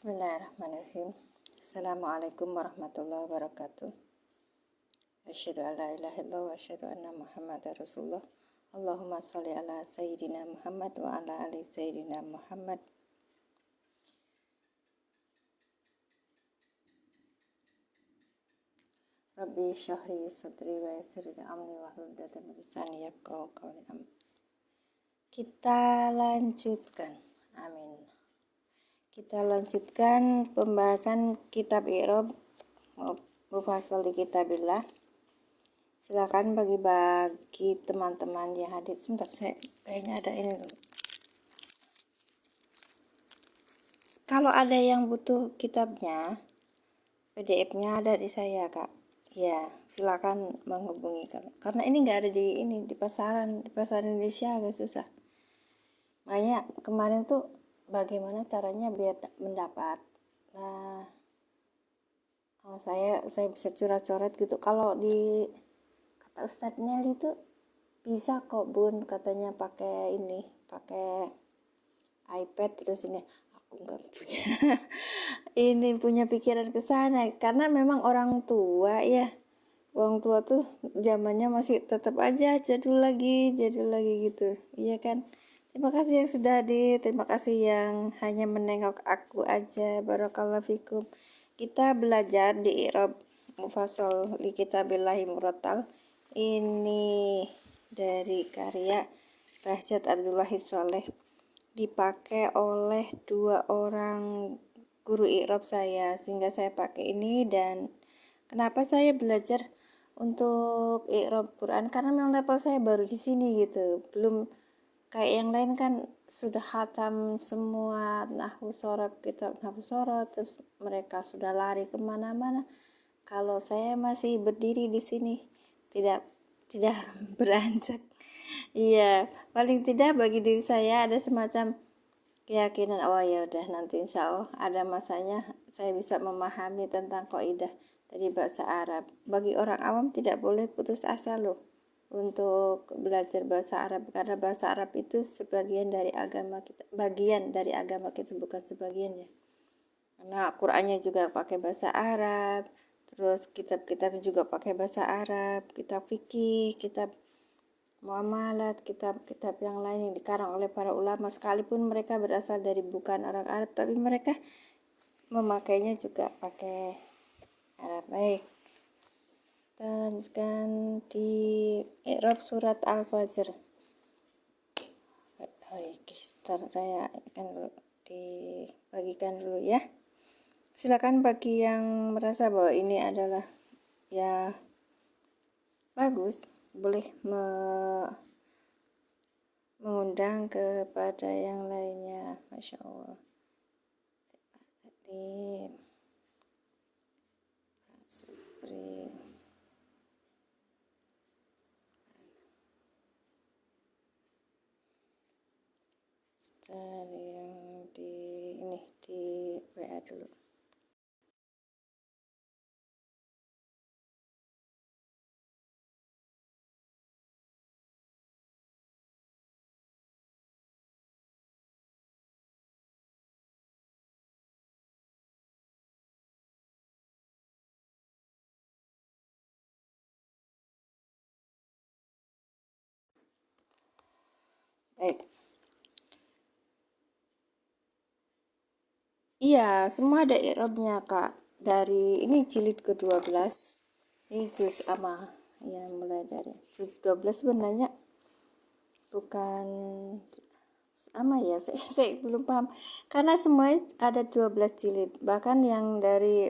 Bismillahirrahmanirrahim. Assalamualaikum warahmatullahi wabarakatuh. Asyhadu an la ilaha illallah wa asyhadu anna Muhammadar Rasulullah. Allahumma shalli ala sayyidina Muhammad wa ala ali sayyidina Muhammad. Rabbi syahri sadri wa yassir li amri wahlul 'uqdatam min lisani yafqahu qawli. Kita lanjutkan. Amin. Kita lanjutkan pembahasan kitab I'rab Mufassal li Kitabillah. Silakan bagi teman-teman yang hadir. Sebentar, saya kayaknya ada ini dulu. Kalau ada yang butuh kitabnya, PDF-nya ada di saya, Kak. Ya, silakan menghubungi karena ini nggak ada di pasaran Indonesia, agak susah. Makanya kemarin tuh bagaimana caranya biar mendapat. Nah, saya bisa coret-coret gitu. Kalau di kata Ustadz Nelly itu bisa kok Bun, katanya pakai iPad. Terus ini aku nggak punya ini punya pikiran ke sana karena memang orang tua tuh zamannya masih tetap aja jadul lagi gitu, iya kan. Terima kasih yang sudah hadir, terima kasih yang hanya menengok aku aja. Barakallahu fikum. Kita belajar di I'rab Mufassal li Kitabillahi Murattal. Ini dari karya Bahjat Abdullahi Sholeh, dipakai oleh 2 orang guru I'rab saya, sehingga saya pakai ini. Dan kenapa saya belajar untuk I'rab Quran, karena memang level saya baru di sini gitu, belum kayak yang lain kan sudah khatam semua nahwu sorab, kitab nahwu sorab, terus mereka sudah lari kemana-mana. Kalau saya masih berdiri di sini, tidak beranjak. Iya, paling tidak bagi diri saya ada semacam keyakinan, oh ya udah, nanti insya Allah ada masanya saya bisa memahami tentang kaidah dari bahasa Arab. Bagi orang awam tidak boleh putus asa loh untuk belajar bahasa Arab, karena bahasa Arab itu bagian dari agama kita, bukan sebagian ya. Karena Qur'annya juga pakai bahasa Arab, terus kitab-kitabnya juga pakai bahasa Arab, kitab fikih, kitab muamalat, kitab-kitab yang lain yang dikarang oleh para ulama, sekalipun mereka berasal dari bukan orang Arab, tapi mereka memakainya juga pakai Arab. Baik, kita lanjutkan di I'rab surat Al-Fajr. Saya akan dibagikan dulu ya. Silakan bagi yang merasa bahwa ini adalah ya bagus, boleh mengundang kepada yang lainnya. Masya Allah. Cari yang di WA dulu. Baik. Iya, semua ada i'rabnya, Kak. Dari ini jilid ke-12. Ini juz ama. Ya, mulai dari juz 12 sebenarnya bukan ama ya. Saya belum paham. Karena semua ada 12 jilid. Bahkan yang dari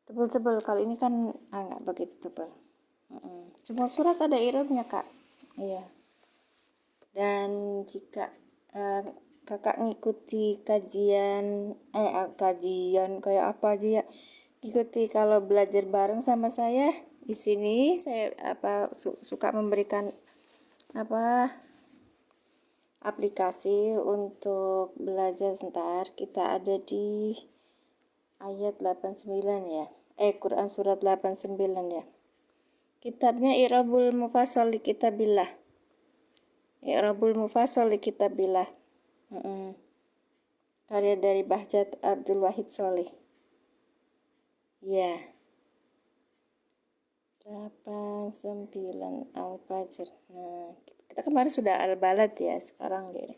tebal-tebal. Kalau ini kan enggak begitu tebal. Semua surat ada i'rabnya, Kak. Iya. Dan jika kakak ngikuti kajian kayak apa aja ya, ikuti kalau belajar bareng sama saya di sini. Saya suka memberikan aplikasi untuk belajar. Sebentar, kita ada di ayat 89 ya. Quran surat 89 ya. Kitabnya I'rabul Mufassal li Kitabillah. I'rabul Mufassal li Kitabillah. karya dari Bahjat Abdul Wahid Sholeh. Ya. 8, 9 Al-Fajr. Nah, kita kemarin sudah Al-Balad ya, sekarang deh.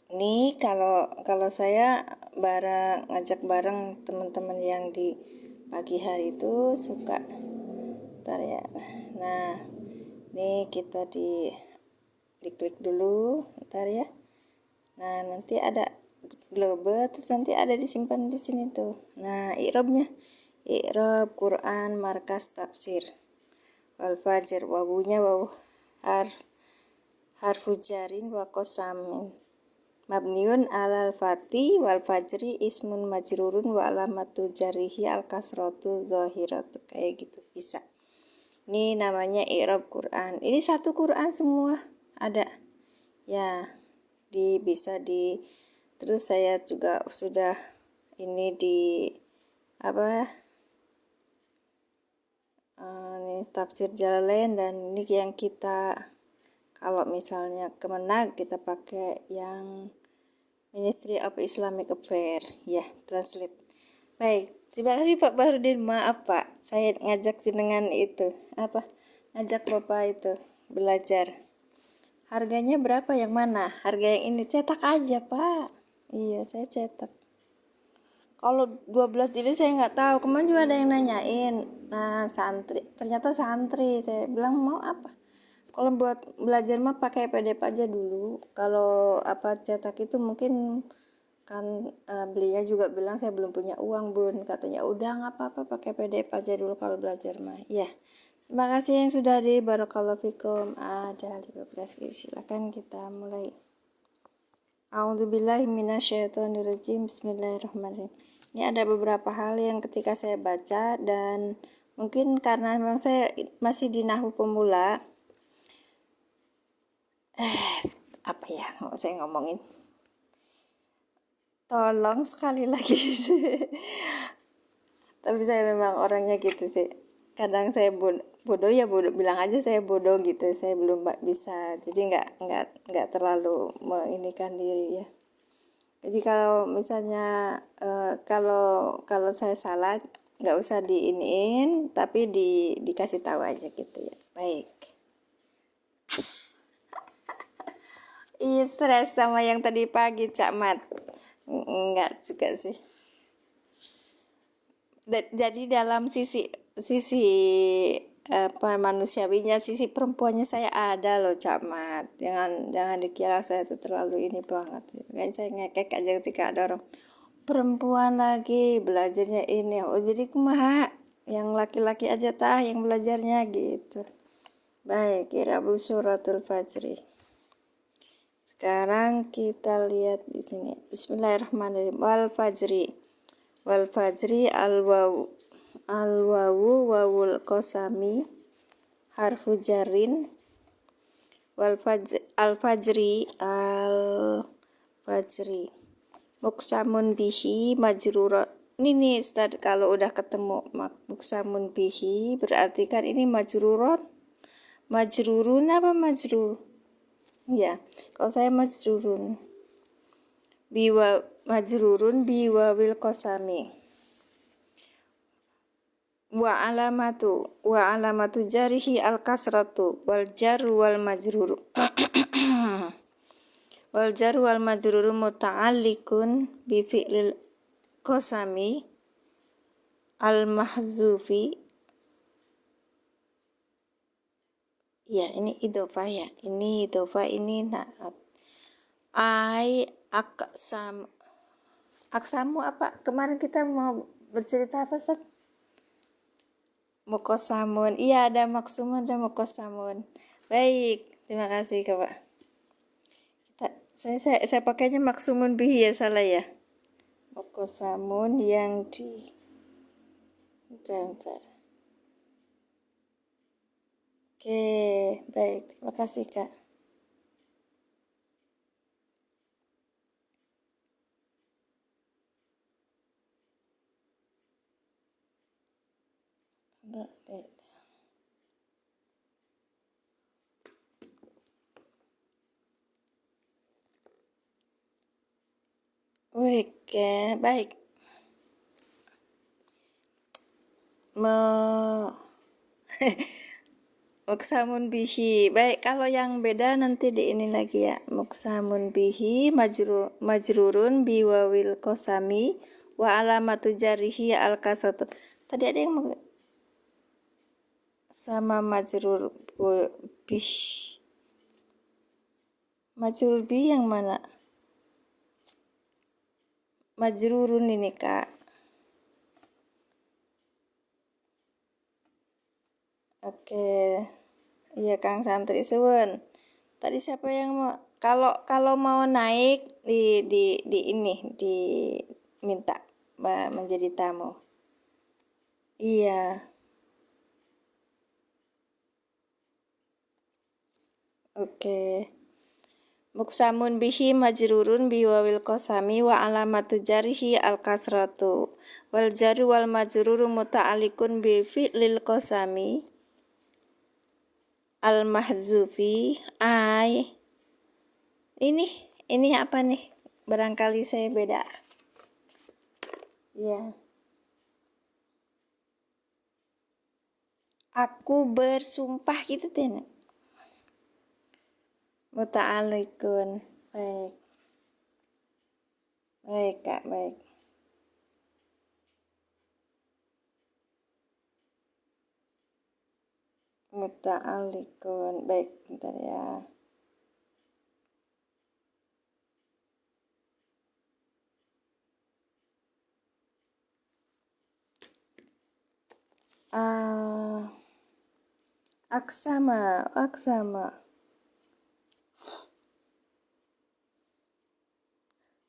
Nih kalau saya ngajak bareng teman-teman yang di pagi hari itu suka. Bentar ya. Nah, nih kita diklik dulu, bentar ya. Nah, nanti ada globe, terus nanti ada disimpan di sini tuh. Nah, i'rabnya. I'rab Quran markas tafsir. Wal fajr wawunya wawu harfu jarin wa qasamin. Mabniun alal fati wal fajri ismun majrurun wa alamatu jarihi al kasratu zahiratu, kayak gitu bisa. Ini namanya i'rab Quran. Ini satu Quran semua ada. Ya, terus saya juga sudah ini ini tafsir Jalalain, dan ini yang kita kalau misalnya Kemenag kita pakai yang Ministry of Islamic Affairs ya, translate. Baik, terima kasih Pak Bahrudin. Maaf Pak, saya ngajak jenengan ngajak Bapak itu belajar. Harganya berapa, yang mana? Harga yang ini cetak aja Pak. Iya, saya cetak. Kalau 12 jilid saya nggak tahu. Kemarin juga ada yang nanyain. Nah, ternyata santri. Saya bilang mau apa? Kalau buat belajar mah pakai PDF aja dulu. Kalau cetak itu mungkin kan beliau juga bilang saya belum punya uang Bun. Katanya udah nggak apa-apa pakai PDF aja dulu kalau belajar mah. Ya. Terima kasih yang sudah di Barakallahu fikum. Ada 15 silakan kita mulai. A'udzubillahi minasyaitonirrajim. Bismillahirrahmanirrahim. Ini ada beberapa hal yang ketika saya baca, dan mungkin karena memang saya masih di nahwu pemula. Apa ya mau saya ngomongin? Tolong sekali lagi. Tapi saya memang orangnya gitu sih. Kadang saya bodoh ya bodoh, bilang aja saya bodoh gitu. Saya belum bisa. Jadi nggak terlalu menginikan diri ya. Jadi kalau misalnya kalau saya salah nggak usah diiniin, tapi dikasih tahu aja gitu ya. Baik. Iya, stres sama yang tadi pagi Cak Mat. Enggak juga sih. Jadi dalam sisi manusiawinya, sisi perempuannya saya ada loh Cak Mat. Jangan dikira saya itu terlalu ini banget. Kayak saya ngekek aja ketika ada orang perempuan lagi belajarnya ini. Oh jadi kumaha, yang laki-laki aja yang belajarnya gitu. Baik, I'rab suratul Fajri. Sekarang kita lihat di sini. Bismillahirrahmanirrahim. Wal fajri al wawu wawul qasami harfu jarin. Al fajri muksamun bihi majrura. Ini Ustaz, kalau udah ketemu muksamun bihi berarti kan ini majrurun apa majrur? Ya, kalau saya majrurun biwawil qasami. Wa alamatu jarihi al kasratu wal jaru wal majrur. Wal jaru wal majrur muta'alliqun bi fi'lil qasami al mahzufi. Ya, ini idhofah ya. Ini idhofah, ini naat. Aksamu apa? Kemarin kita mau bercerita apa, Ustaz? Mukosamun. Iya, ada maksumun, ada mukosamun. Baik, terima kasih Kak. Saya pakainya maksumun bihi ya, salah ya. Mukosamun yang di Bentar. Oke, baik. Terima kasih Kak. Baik ya, baik. Muksamun bihi. Baik, kalau yang beda nanti di ini lagi ya. Muksamun bihi majrurun biwawil qasami wa alamatu jarihi al kasatu. Tadi ada yang sama majrur bih. Majrur bih yang mana? Majrurun ini Kak. Oke. Iya Kang Santri suwun. Tadi siapa yang mau kalau mau naik di ini diminta menjadi tamu. Iya. Oke. Muksamun bihi majrurun biwawil qasami wa alamatu jarihi al kasratu wal jari wal majruru muta'alliqun bi fi'lil qasami al mahzufi ai. Ini apa nih? Barangkali saya beda. Ya. Aku bersumpah gitu Ten. Muta'alliqun. Baik. Baik Kak, baik. Muta'alliqun. Baik, bentar ya. Aksama.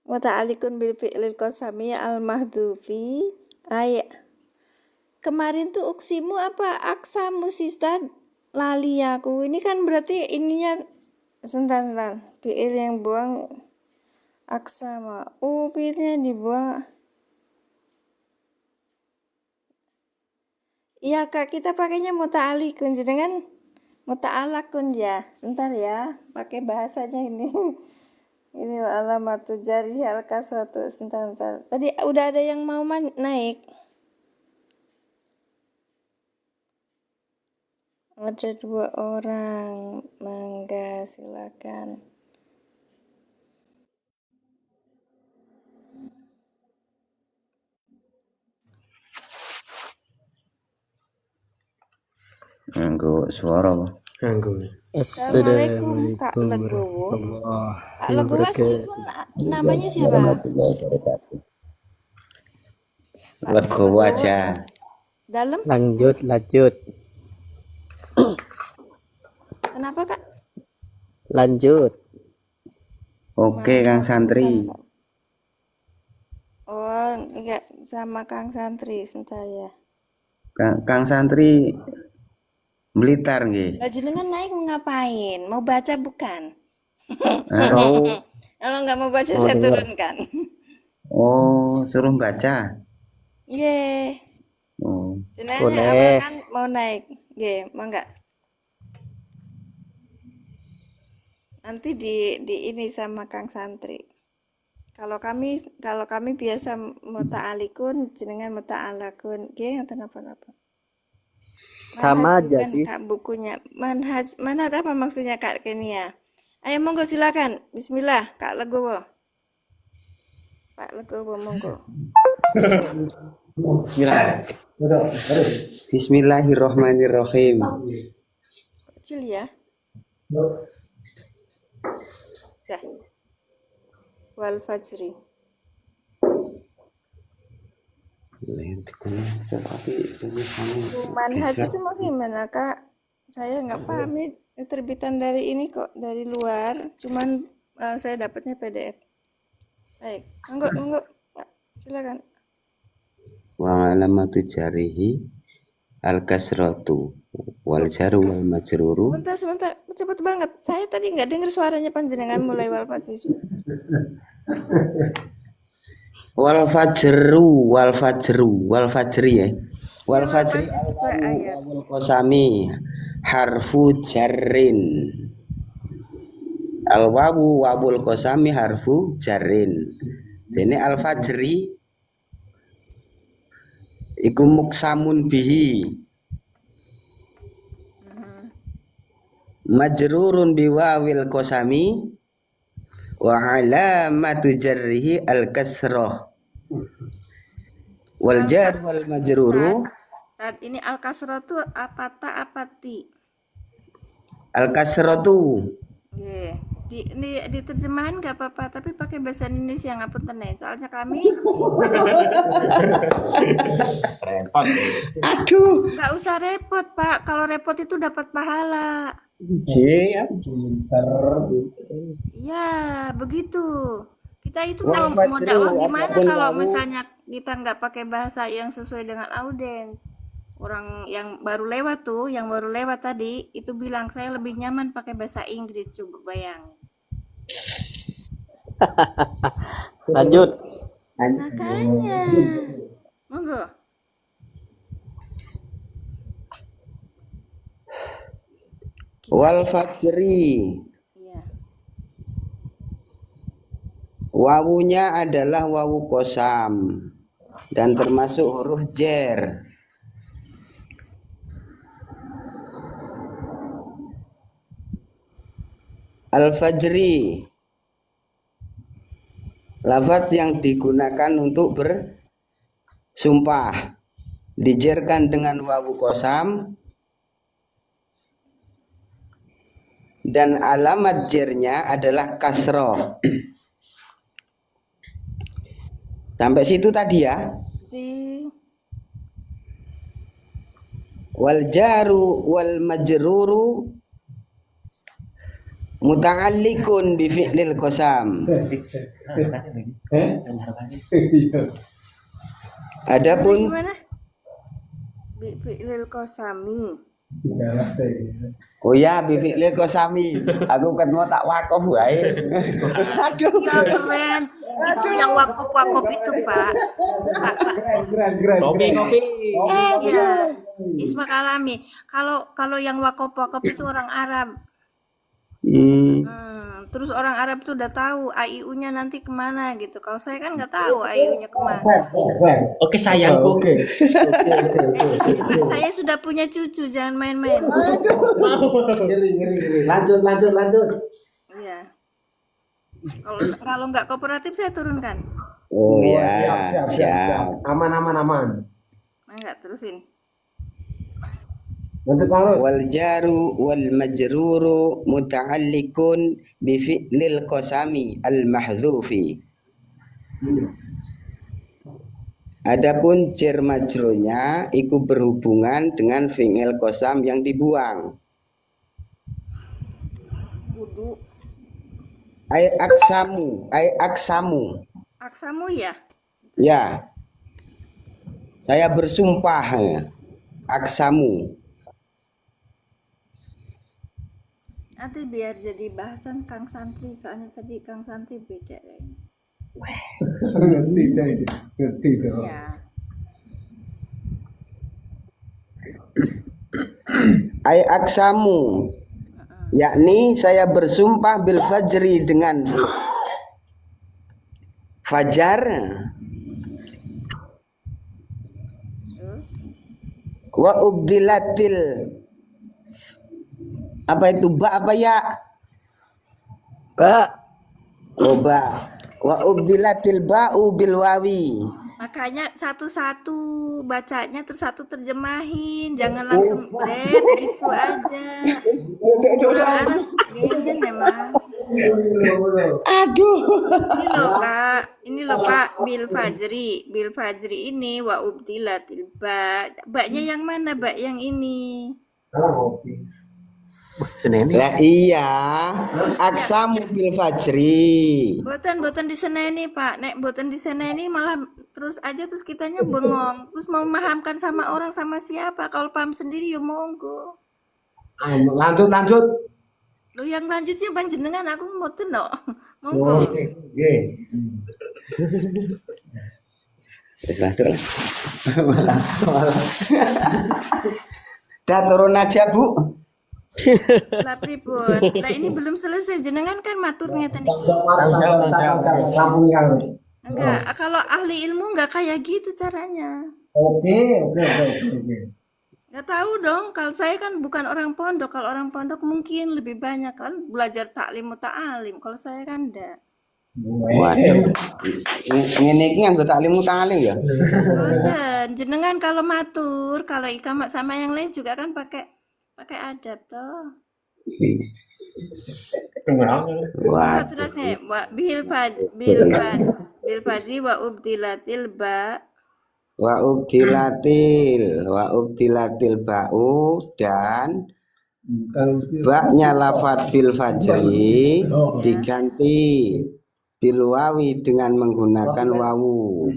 Muta'alliqun bil fi'lil qasami al mahdhufi ay. Kemarin tuh uksimu apa aksamu Sistad? Lali aku. Ini kan berarti ininya sebentar. Fi'il yang buang aksama. Fi'ilnya dibuang. Iya Kak, kita pakainya muta'alliqun dengan muta'allaqun ya. Sebentar ya, pakai bahasanya ini. Ini alamatu jari al kasratu. Sebentar. Tadi udah ada yang mau naik. Ada 2 orang. Mangga, silakan. Nganggo suara apa? Nganggo. Assalamualaikum Kak Legowo. Kak Legowo aslinya namanya siapa? Legowo aja. Dalam? Lanjut. Kenapa Kak? Lanjut. Oke Kang Santri. Oh, enggak sama Kang Santri, sebentar ya. Kang Santri Blitar nggih. Lah jenengan naik ngapain? Mau baca bukan? Oh, Kalau nggak mau baca saya turunkan. oh, suruh baca. Ye. Oh, Jenengan apa Boleh. kan mau naik? Ye, mau nggak? Nanti di ini sama Kang Santri. Kalau kami biasa muta'alliqun, jenengan muta'allaqun. Ye, apa? Sama aja bukan, sih. Kak, bukunya. Manhaj apa maksudnya Kak Kenia? Ayo monggo silakan. Bismillah, Kak Legowo. Pak Legowo monggo. Bismillahirrahmanirrahim. Kecil ya. Dah. Wal fajri. Manhaj itu maksudnya gimana Kak? Saya nggak paham nih terbitan dari ini kok, dari luar. Cuman saya dapatnya PDF. Baik, monggo, Kak, silakan. Wa alamatu jarihi al kasratu wal jaru wal majruru. Sebentar, cepet banget. Saya tadi nggak dengar suaranya panjenengan mulai wal fajri. Wal fajri ya. Wal fajri al qasami harfu jarrin. Al wawu wabul qasami harfu jarrin. Dene al-fajri iku muksamun bihi majrurun biwawil qasami wa alamatu jarrihi al-kasrah wal jar wal majruru Saat ini al-kasrah tuh apa ta apa ti? al-kasratu. Nggih. Di terjemahan nggak apa-apa, tapi pakai bahasa Indonesia ngapunten nih. Soalnya kami Aduh. nggak usah repot, Pak. Kalau repot itu dapat pahala. Ya, begitu. Kita itu Wal mau fajru, dakwah gimana apapun kalau wawu. misalnya kita nggak pakai bahasa yang sesuai dengan audiens. Orang yang baru lewat tuh, yang baru lewat tadi, itu bilang saya lebih nyaman pakai bahasa Inggris. Coba bayang. Lanjut. Makanya. Monggo. Wal fajri. Iya. Wawunya adalah wawu qasam dan termasuk huruf jar. Al-fajri, lafaz yang digunakan untuk bersumpah, dijerkan dengan wawu qasam dan alamat jernya adalah kasroh. Sampai situ tadi ya. Ji. Wal jaru wal majruru muta'alliqun bi fi'lil qasam. Adapun Gimana? Bi'lil qasami. oh ya bi fi'lil qasami. Aku kan mau tak wakaf wae. Aduh. Ya keren. Itu yang wakop itu, Pak. Pak. Kopi. Ya. Isma Kalami. Kalau yang wakop itu orang Arab. Terus orang Arab tuh udah tahu AIU-nya nanti kemana gitu. Kalau saya kan nggak tahu AIU-nya kemana. Oke sayangku. Oke. Saya sudah punya cucu, jangan main-main. Ngeri. Lanjut. Iya. Kalau nggak kooperatif saya turunkan. Oh ya, siap. Aman. Enggak, terusin. Untuk kalau Wal jaru wal majruru muta'alliqun bi fi'lil qasami al mahdhufi. Adapun jar majrurnya iku berhubungan dengan fi'il qasam yang dibuang. Wudu. Ai aksamu. Aksamu ya? Ya. Saya bersumpah. Aksamu. Nanti biar jadi bahasan Kang Santri, soalnya tadi Kang Santri beda kayaknya. ngerti dong. Iya. Ai aksamu. Yakni saya bersumpah bil fajri dengan fajar. Terus Wa ubdilatil apa itu ba apa ya? Pak. Oh ba. Wa ubdilatil ba'u bil wawi. makanya satu-satu bacanya terus satu terjemahin, jangan langsung bread gitu aja. Orang Arab beda memang. Aduh. Ini loh Kak, bil fajri ini wa ubdilatil baknya yang mana, Bak? Yang ini. Seneni. Lah iya. Aksamu bil fajri. Boten diseneni Pak, nek boten diseneni malah terus kitanya bengong, terus mau memahamkan sama orang sama siapa? Kalau paham sendiri ya monggo. Lanjut. Lo yang lanjutnya panjenengan, aku mboten no. Monggo. Wis lah. Dah turun aja, Bu. Lah pripun? Lah ini belum selesai, jenengan kan maturnya tadi. Enggak, kalau ahli ilmu enggak kayak gitu caranya. Oke, oke, oke, oke, oke. Nggak tahu dong, kalau saya kan bukan orang pondok. Kalau orang pondok mungkin lebih banyak kan belajar taklim muta'alim. Kalau saya kan enggak. Waduh. Ngene iki nganggo taklim mutalim ya. Boten, jenengan kalau matur, kalau ikamat sama yang lain juga kan pakai pakai adab toh. Apa Waduh. terusnya? Bil fadli wa ubdilatil ba. Wa ubdilatil ba'u dan baknya lafat bil fajri diganti bil wawi dengan menggunakan wawu.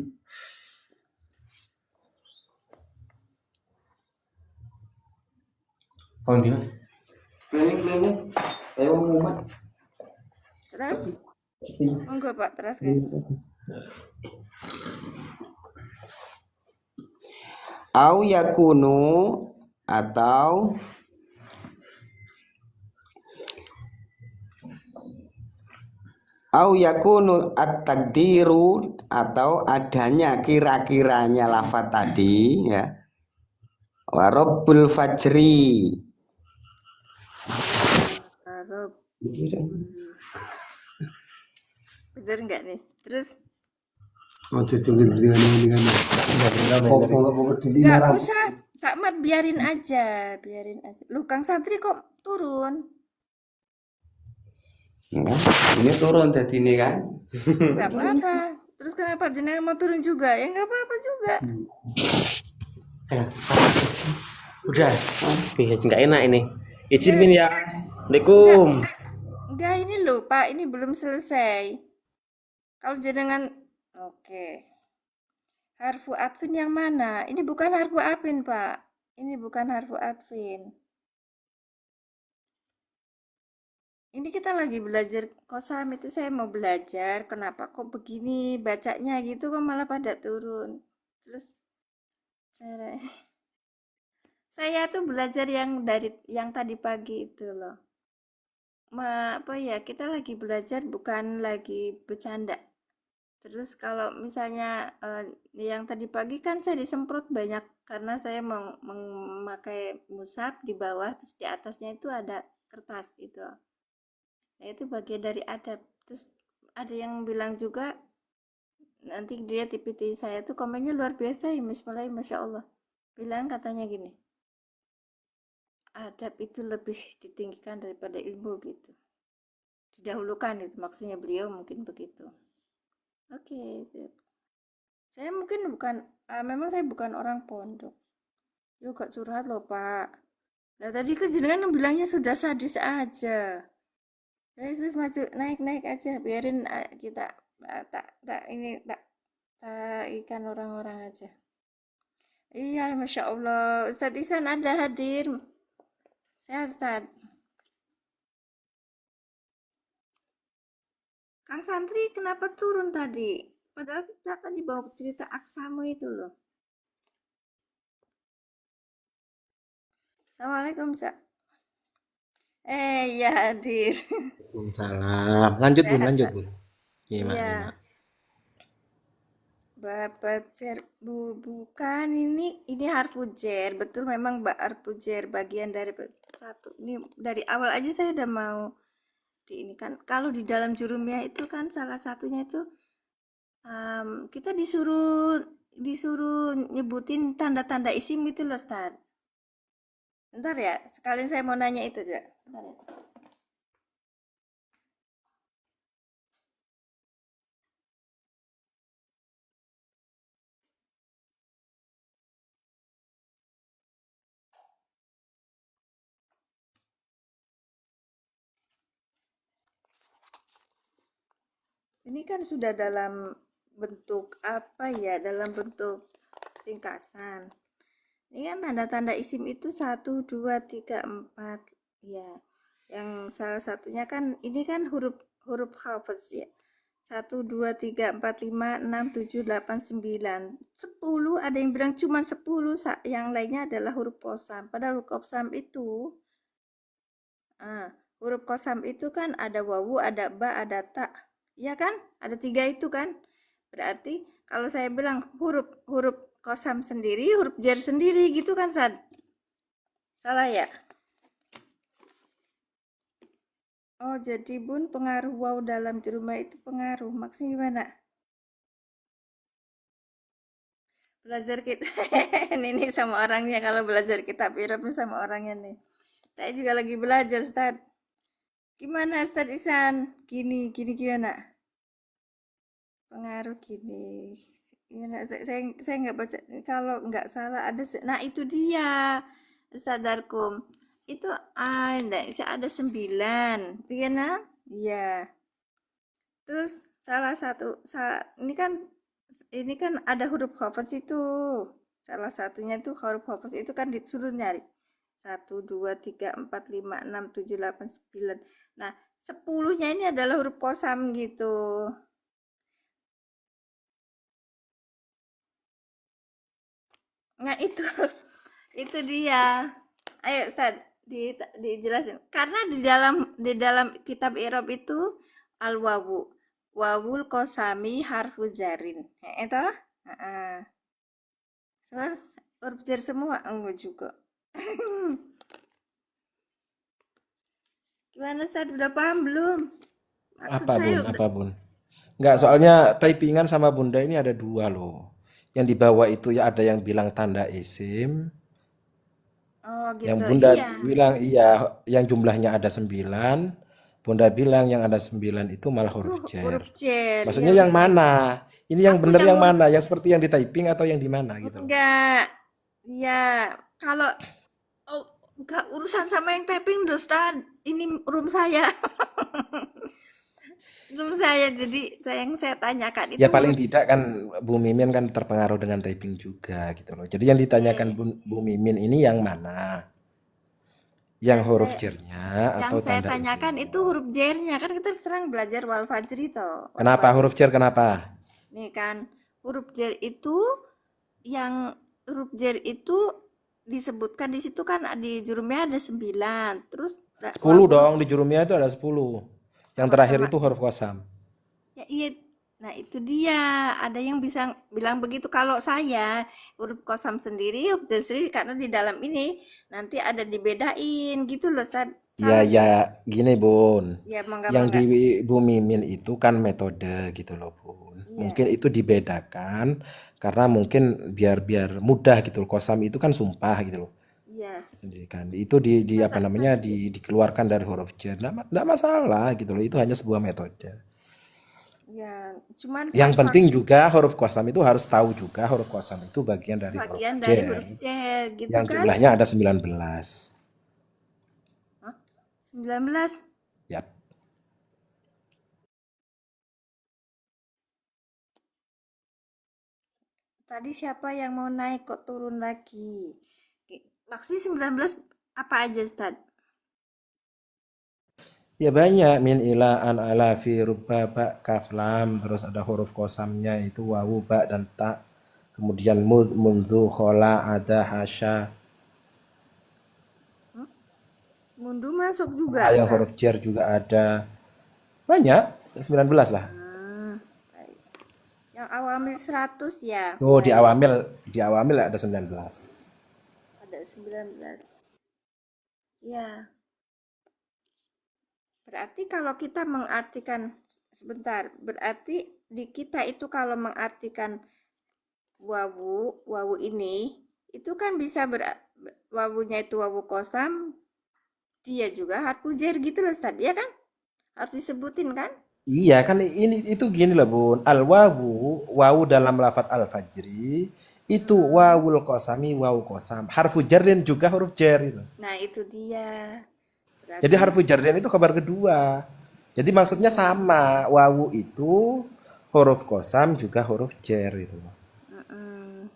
Oh, di Mas. Keliling-keliling. Ayo ngumat. Terus, monggo Pak, terus kan. Au yakunu atau au yakunu at-takdiru atau adanya kira-kiranya lafaz tadi ya. Wa rabbul fajri. Arab. Bener nggak nih? Terus Oh, cocok dengan nggak usah, Sakmat biarin aja, biarin aja. Lu Kang Santri kok turun? Ya, ini turun tadi ini kan. Nggak apa-apa. Terus kenapa jenengan mau turun juga? Ya nggak apa-apa juga. Udah, nggak enak ini. Izin Min ya. Assalamualaikum. Enggak, ini loh Pak, ini belum selesai. Kalau jenengan, oke. Harfu atfin yang mana? Ini bukan harfu atfin Pak. Ini bukan harfu atfin. Ini kita lagi belajar kosam itu, saya mau belajar. Kenapa kok begini bacanya gitu kok malah pada turun. Terus saya tuh belajar yang dari yang tadi pagi itu loh. Apa ya, kita lagi belajar bukan lagi bercanda. Terus kalau misalnya yang tadi pagi kan saya disemprot banyak karena saya memakai mushaf di bawah, terus di atasnya itu ada kertas itu. Nah, itu bagian dari adab. Terus ada yang bilang juga, nanti dia TPT saya tuh komennya luar biasa ya, Masya Allah. Bilang katanya gini, adab itu lebih ditinggikan daripada ilmu gitu. Didahulukan itu maksudnya beliau mungkin begitu. Oke, siap. Saya mungkin bukan, memang saya bukan orang pondok. Yuk gak curhat loh Pak. Nah tadi jenengan bilangnya sudah sadis aja. Wis maju naik aja, biarin kita tak ikan orang-orang aja. Iya, Masya Allah. Ustadz Ihsan ada hadir. Sehat, Ustadz. Kang Santri kenapa turun tadi? Padahal kita tadi bawa cerita Aksamu itu loh. Assalamualaikum, Cak. Ya hadir. Waalaikumsalam. Lanjut Bun, lanjut Bun. Iya. Bapak cer bukan ini harfu jer. Betul memang harfu jer bagian dari satu. Ini dari awal aja saya udah mau di ini kan. Kalau di dalam jurumiyah itu kan salah satunya itu kita disuruh nyebutin tanda-tanda isim itu loh, Ustaz. Bentar ya, sekalian saya mau nanya itu juga. Bentar ya. Ini kan sudah dalam bentuk apa ya? Dalam bentuk ringkasan. Ini kan tanda-tanda isim itu 1, 2, 3, 4 ya. Yang salah satunya kan ini kan huruf hafaz ya. 1, 2, 3, 4, 5, 6, 7, 8, 9, 10. Ada yang bilang cuma 10, yang lainnya adalah huruf qasam. Padahal huruf qasam itu huruf qasam itu kan ada wawu, ada ba, ada ta. Iya kan? Ada 3 itu kan? Berarti kalau saya bilang huruf huruf kosam sendiri, huruf jar sendiri gitu kan, Sad? Salah ya? Oh, jadi Bun pengaruh waw dalam juruma itu pengaruh. Maksudnya gimana? Belajar kita ini sama orangnya, kalau belajar kitab Arab sama orangnya nih. Saya juga lagi belajar, Ustaz. Gimana Ustaz Isan? Gini gimana? Pengaruh gini. Gimana? Saya nggak baca. Kalau nggak salah ada nah itu dia. Sadarkum. Itu ada 9. Iya nah? Iya. Terus salah satu ini kan ada huruf hafaz itu. Salah satunya itu huruf hafaz itu kan disuruh nyari. 1, 2, 3, 4, 5, 6, 7, 8, 9. Nah, 10-nya ini adalah huruf kosam gitu. Nah, itu itu dia. Ayo, Ustaz, dijelasin. Karena di dalam kitab I'rab itu al-wawu. Wawul kosami harfu jarin. Itu? Heeh. Huruf jar semua enggak juga. Gimana, Ustaz? Udah paham belum? Maksud Apa saya bun? udah. Apa bun? Enggak, soalnya typingan sama bunda ini ada dua loh. Yang di bawah itu ya ada yang bilang tanda isim, Oh, yang gitu. bunda Iya. bilang iya, yang jumlahnya ada 9. Bunda bilang yang ada 9 itu malah Itu huruf jar. huruf jar. Iya Maksudnya yang benar. mana? Ini yang Aku benar yang yang huruf mana? Yang seperti yang di typing atau yang di mana gitu loh. enggak. Iya, kalau oh, enggak urusan sama yang typing, Dostan. Ini room saya. Room saya. Jadi saya tanyakan itu Ya paling huruf tidak kan Bu Mimin kan terpengaruh dengan typing juga gitu loh. Jadi yang ditanyakan J. Bu Mimin ini yang mana? Yang Yang huruf saya jernya yang atau saya tanda tanyakan itu isimnya? huruf J-nya. Kan kita sering belajar wal fajri toh. Wal Kenapa fajri. huruf jer kenapa? Nih kan huruf J itu yang huruf J itu disebutkan di situ kan di jurumnya ada 9. Terus 10 wawul dong, di jurumnya itu ada 10. Yang sama terakhir sama itu huruf kosam. ya iya. Nah, itu dia. Ada yang bisa bilang begitu. Kalau saya huruf kosam sendiri, huruf J sendiri karena di dalam ini nanti ada dibedain gitu loh. Ya Salah ya tidak? gini Bun. Ya, mangga Yang di mangga. Bu Mimin itu kan metode gitu loh Bun. Iya. Mungkin itu dibedakan karena mungkin biar biar mudah gitu loh. Kosam itu kan sumpah gitu loh. Iya. Sendiri kan. Itu di apa namanya dikeluarkan dari huruf jer. Nggak masalah gitu loh. Itu hanya sebuah metode. Ya, cuman Yang pas penting waktu juga huruf kosam itu harus tahu juga huruf kosam itu bagian dari huruf bagian dari jer huruf C gitu yang kan? jumlahnya ada 19. Hah? 19. Ya. Tadi siapa yang mau naik kok turun lagi? Maksudnya 19 apa aja, Ustaz? Ya banyak min ila an ala fi rubba ba kaf lam terus ada huruf kosamnya itu wawu ba dan ta. Kemudian mud mundu khola ada hasya. Hmm? Mundu masuk juga. Yang huruf jer juga ada. Banyak, 19 lah. Hmm, baik. Yang awamil 100 ya. Tuh Baik. di awamil ada 19. Ada 19. Ya, berarti kalau kita mengartikan sebentar, berarti di kita itu kalau mengartikan wawu ini itu kan bisa wawunya itu wawu kosam, dia juga harfu jar gitu loh Ustaz, ya kan? Harus disebutin kan? Iya kan ini itu gini lah Bun. Al wawu wawu dalam lafat al fajri itu Mm-mm. wawul kosami wawu kosam. Harfu jarrin juga huruf jar itu. Nah, itu dia. Jadi Berarti harfu jarrin itu kabar kedua. Jadi maksudnya iya. sama. Wawu itu huruf kosam juga huruf jar itu. Mm-mm.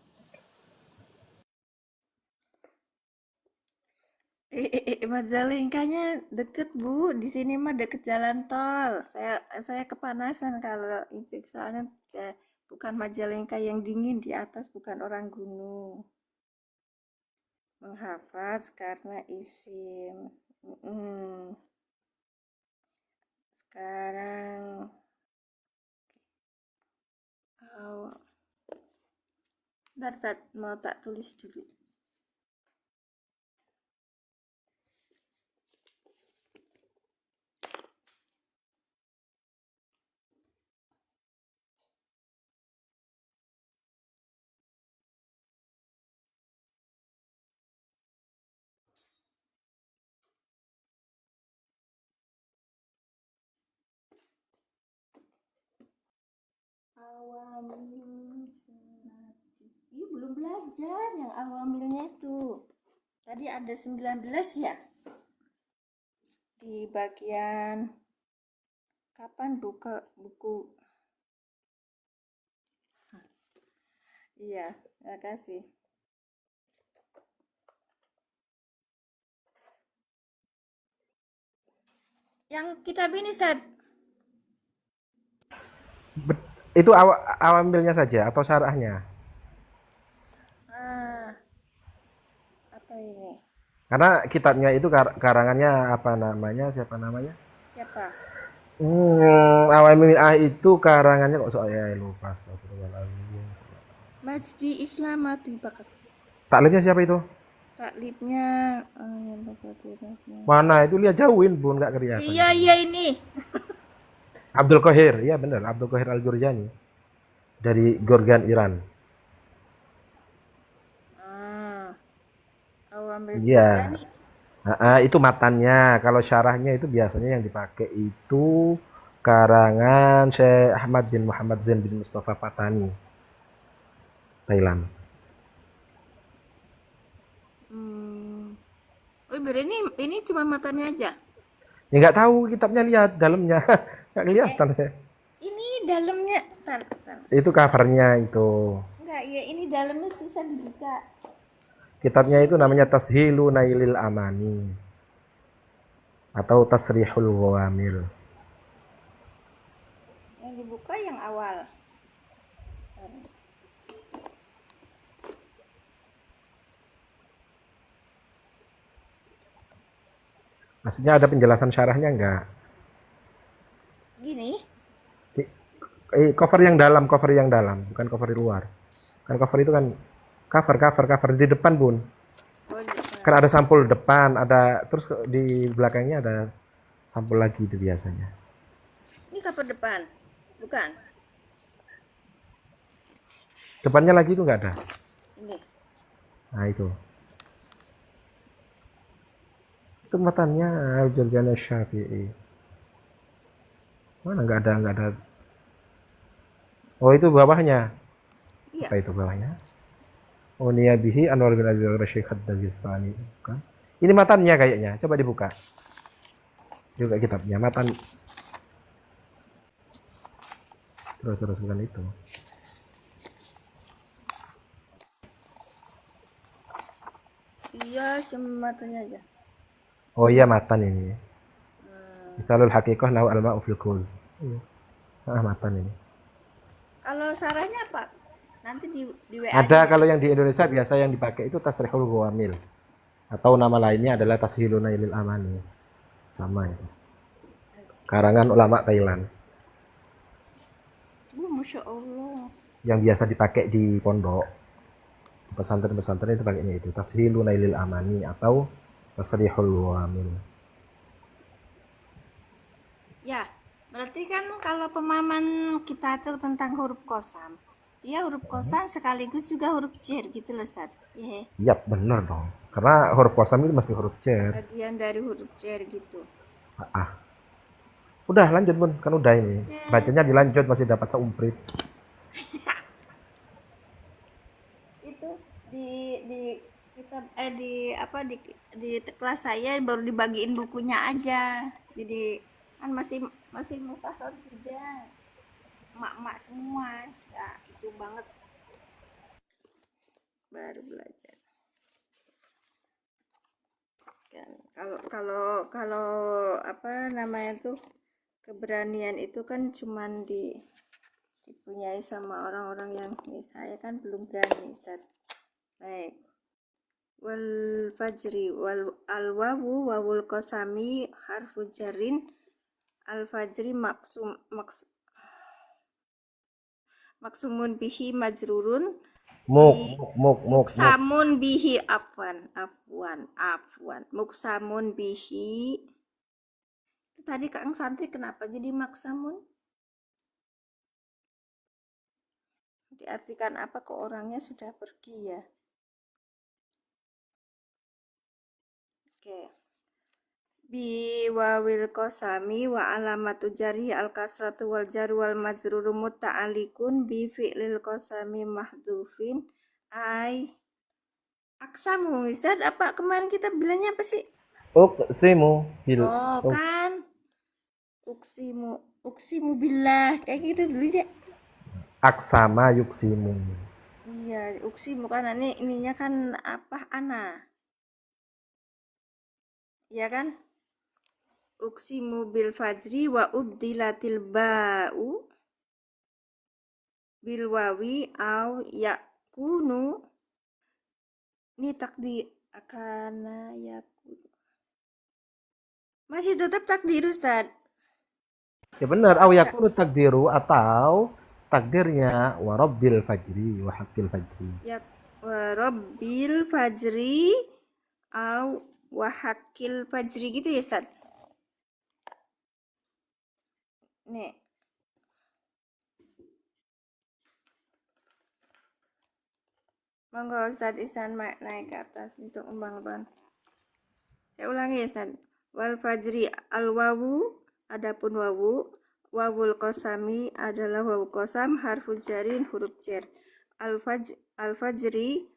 Majalengkanya deket Bu, di sini mah deket jalan tol. Saya kepanasan kalau itu soalnya bukan Majalengka yang dingin di atas, bukan orang gunung. Menghafaz karena isim. Mm. Sekarang Awal. Bentar, mau tak tulis dulu. Awamil 100. Ih, belum belajar yang awamilnya itu. Tadi ada 19 ya? Di bagian kapan buka buku? Iya, terima kasih. Yang kitab ini, Ustaz. Itu awamilnya saja atau syarahnya? Apa ini? Karena kitabnya itu karangannya apa namanya? Siapa namanya? Siapa? Awamil itu karangannya kok soalnya lupa. Astagfirullahaladzim. Majdi Islam Abi Bakar. Taklifnya siapa itu? Taklifnya yang semua. Mana itu lihat jauhin bun nggak kelihatan. Iya ini. Abdul Qahir, iya benar Abdul Qahir Al-Jurjani dari Gorgan Iran. Awamil Iya. Jurjani. Itu matannya. Kalau syarahnya itu biasanya yang dipakai itu karangan Syekh Ahmad bin Muhammad Zain bin Mustafa Patani, Thailand. Oh, ini cuma matanya aja. Ya nggak tahu kitabnya, lihat dalamnya nggak kelihatan saya. Ini dalamnya, tar. Itu covernya itu. Enggak, ya ini dalamnya susah dibuka. Kitabnya itu namanya Tashilu Nailil Amani atau Tasrihul Ghawamil. Yang dibuka yang awal. Maksudnya ada penjelasan syarahnya enggak? Gini? Cover yang dalam, bukan cover di luar. Kan cover itu kan cover di depan bun. Oh, Kan ada sampul depan, ada terus di belakangnya ada sampul lagi itu biasanya. ini cover depan, bukan? Depannya lagi itu nggak ada. Ini. Nah itu matannya Jurjana Syafi'i. Mana nggak ada. Oh itu bawahnya. Iya. Apa itu bawahnya? Unia bihi Anwar bin Abi Bakar Syekh Ad-Dagestani. Kan? Ini matannya kayaknya. Coba dibuka. Juga kitabnya matan. Terus bukan itu. Iya, cuma matanya aja. Oh iya matan ini. Misalul Haqiqah Nau Al-Ma'u fil Kuz. Matan ini. Kalau sarahnya apa? Nanti di WA. Ada kalau yang di Indonesia biasa yang dipakai itu Tasrihul Ghawamil. Atau nama lainnya adalah Tashilun Nailil Amani. Sama itu. Karangan ulama Thailand. Masya Allah. Yang biasa dipakai di pondok. Pesantren-pesantren itu pakainya itu. Tashilun Nailil Amani atau Tasrihul Ghawamil. Ya, berarti kan kalau pemahaman kita tuh tentang huruf kosam, dia huruf kosan sekaligus juga huruf jar gitu loh, Ustaz. Iya. Iya, bener dong. Karena huruf kosam itu mesti huruf jar. Bagian dari huruf jar gitu. Udah lanjut bun, kan udah ini. Bacanya dilanjut masih dapat seumprit. Itu di kita di kelas saya baru dibagiin bukunya aja. Jadi kan masih mutasawuf juga. Mak-mak semua. Ya, itu banget. Baru belajar. Kalau apa namanya tuh keberanian itu kan cuman dipunyai sama orang-orang yang saya kan belum berani, Ustaz. Baik. Wal fajri wal alwawu wawul qasami harfu jarin al fajri Maksumun bihi majrurun Muk. muksamun bihi afwan. Muksamun bihi. Itu tadi Kang Santri kenapa jadi maksamun? Diartikan apa ke orangnya sudah pergi ya? Oke. Bi wawil qasami wa alamatu jari al kasratu wal jar wal majruru muta'alliqun bi fi'lil qasami mahdhufin ai aksamu. Ustaz, apa kemarin kita bilangnya apa sih? Uqsimu bil Oh, kan. Uksimu billah. Kayak gitu dulu ya. aksama yuksimu. Iya, uksimu kan ininya kan apa? Ana. Iya kan? Uksimu bil fajri wa ubdilatil ba'u bil wawi au yakunu. Ini takdir akana yakunu. Masih tetap takdir Ustaz. Ya benar, au yakunu takdiru atau takdirnya wa rabbil fajri wa haqqil fajri. Ya rabbil fajri au wa haqqil fajri gitu ya Ustaz. Nih. Monggo Ustaz Ihsan naik ke atas untuk embang-embang. Saya ulangi ya Ustaz. Wal fajri al wawu, adapun wawu, wawul qasami adalah wawu qasam harfu jarin huruf jar. Al fajri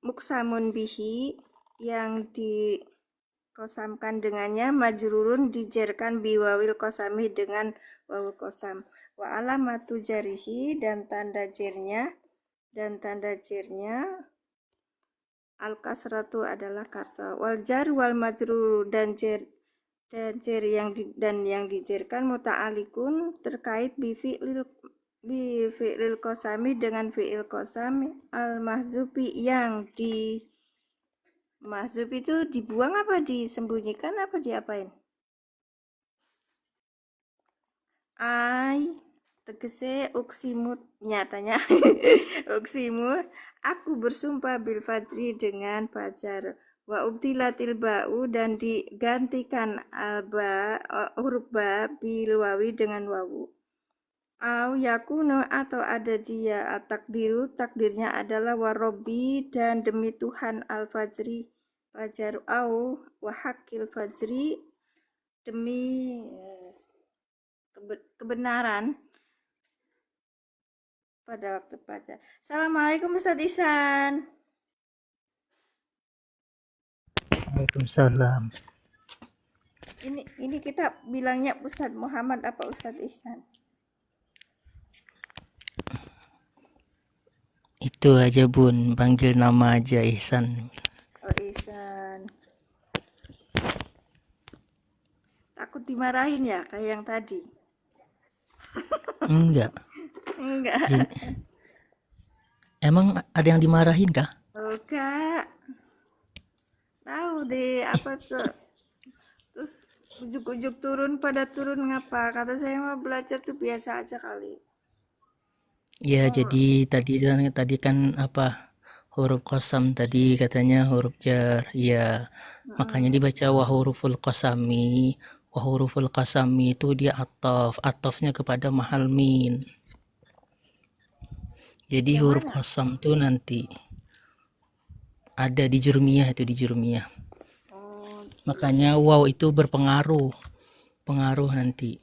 muksamun bihi yang dikosamkan dengannya majrurun dijarkan biwawil qasami dengan wawu qasam. Wa alamatu jarihi dan tanda jernya al kasratu adalah kasrah wal jar wal majrur dan jar yang dijerkan muta'alikun terkait bi fi'lil qasami dengan fi'il qasami al mahzubi yang di mahzub itu dibuang apa disembunyikan apa diapain? Tegese uksimu nyatanya uksimu aku bersumpah bil fajri dengan fajar wa ubdilatil ba'u dan digantikan alba huruf ba bil wawi dengan wawu au yakuno atau ada dia takdirnya adalah warobbi dan demi Tuhan al fajri fajar au wa haqqil fajri demi kebenaran pada waktu fajar. Assalamualaikum Ustaz Ihsan. Waalaikumsalam. Ini kita bilangnya Ustaz Muhammad apa Ustaz Ihsan? Itu aja Bun, panggil nama aja Ihsan. Oh Ihsan. Takut dimarahin ya kayak yang tadi? Enggak. Emang ada yang dimarahin kah? Oh Kak. Tahu deh apa tuh. Terus ujuk-ujuk turun ngapa? Kata saya mah belajar tuh biasa aja kali. Ya, jadi tadi kan apa? Huruf qasam tadi katanya huruf jar. Ya, makanya dibaca wa huruful qasami. Wa huruful qasami itu dia atofnya kepada mahal min. Jadi huruf qasam itu nanti ada di jurmiyah makanya waw itu berpengaruh nanti,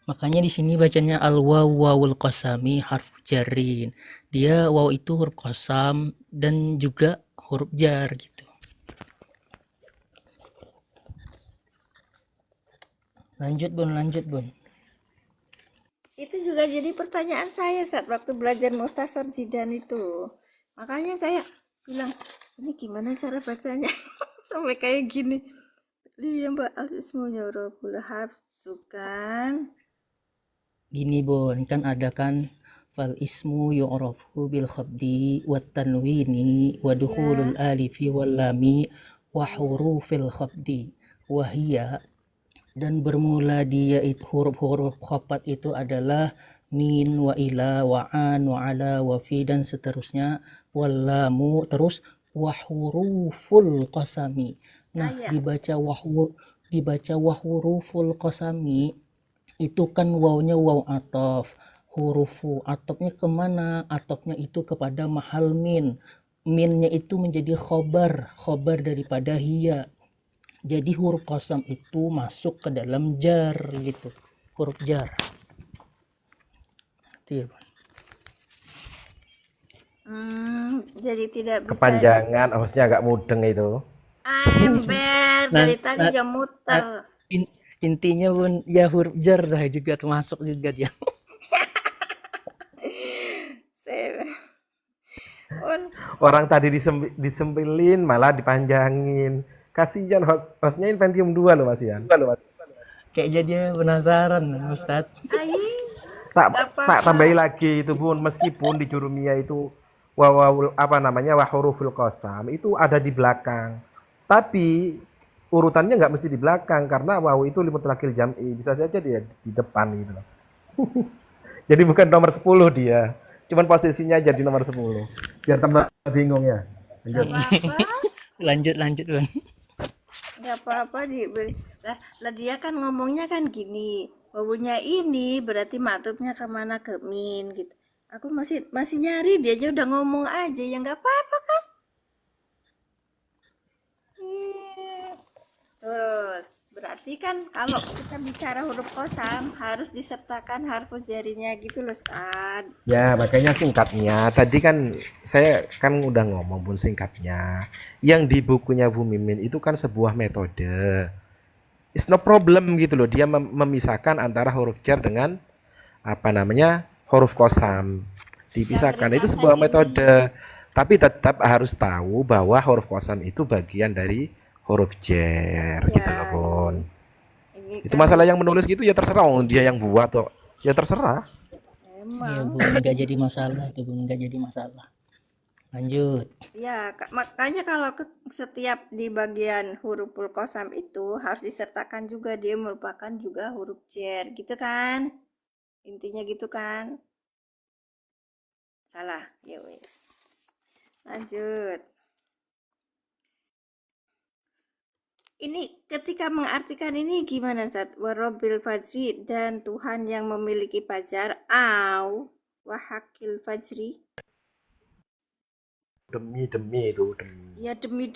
makanya di sini bacanya al wawul qasami harf jarin, dia waw itu huruf qasam dan juga huruf jar gitu. Lanjut bun. Itu juga jadi pertanyaan saya saat waktu belajar Mukhtasar Jidan itu. Makanya saya bilang, ini gimana cara bacanya? Sampai kayak gini. Lihat Mbak al-ismu ya Rabbul Hafsu kan. Gini Bun, kan ada kan fal ismu yu'rafu bil khabdi wat tanwini wa dukhulul alifi wal lami wa hurufil khabdi wa hiya, dan bermula dia itu huruf-huruf khopat itu adalah min, wa ila, wa an, wa ala, wa fi, dan seterusnya. Wallamu, terus wa huruful qasami. Nah, Kayak dibaca wa huruful qasami itu kan wawnya waw atof. Hurufu atofnya kemana? Atofnya itu kepada mahal min. Minnya itu menjadi khobar daripada hiya. Jadi huruf qasam itu masuk ke dalam jar gitu, huruf jar. Itu ya, Bun. Jadi tidak bisa Kepanjangan, hostnya agak mudeng itu. ember Nah, dari tadi dia muter. intinya Bun, ya huruf jar dah juga termasuk juga dia. Se- Un, Orang tadi disempilin malah dipanjangin. Kasihan hostnya ini Pentium 2 loh Mas Ian. Kayaknya dia penasaran Ustadz. ai, Tak gak tak apa-apa. tambahi lagi itu Bun, meskipun di Jurumiyah itu apa namanya wa huruful qasam itu ada di belakang. Tapi urutannya nggak mesti di belakang karena waw itu limutlaqil jam'i, bisa saja dia di depan gitu loh. Jadi bukan nomor 10 dia. Cuman posisinya jadi nomor 10. Biar tambah bingung ya. Gak apa-apa. Lanjut Bun. Gak apa-apa diberi. Lah dia kan ngomongnya kan gini. Wawunya ini berarti maktubnya kemana, ke min gitu. Aku masih nyari, dia aja udah ngomong aja, ya nggak apa-apa kan. Terus berarti kan kalau kita bicara huruf qasam harus disertakan harfu jarinya gitu loh Ustaz. Ya, makanya singkatnya. Tadi kan saya kan udah ngomong Bun singkatnya. Yang di bukunya Bu Mimin itu kan sebuah metode. It's no problem gitu loh. Dia memisahkan antara huruf jar dengan apa namanya huruf qasam. Dipisahkan. Itu sebuah metode. Tapi tetap harus tahu bahwa huruf qasam itu bagian dari huruf jar gitu loh Bun. Ini Itu kan masalah yang menulis gitu ya terserah. Dia yang buat kok. Ya terserah. Ya emang Bun, nggak jadi masalah itu Bun, nggak jadi masalah. Lanjut. ya, makanya kalau setiap di bagian huruful qasam itu harus disertakan juga dia merupakan juga huruf jar gitu kan. Intinya gitu kan. Salah, ya wes. Lanjut. Ini ketika mengartikan ini gimana Ustaz? Warobil fajri, dan Tuhan yang memiliki fajar, au wahakil fajri. Demi itu demi. Ya demi.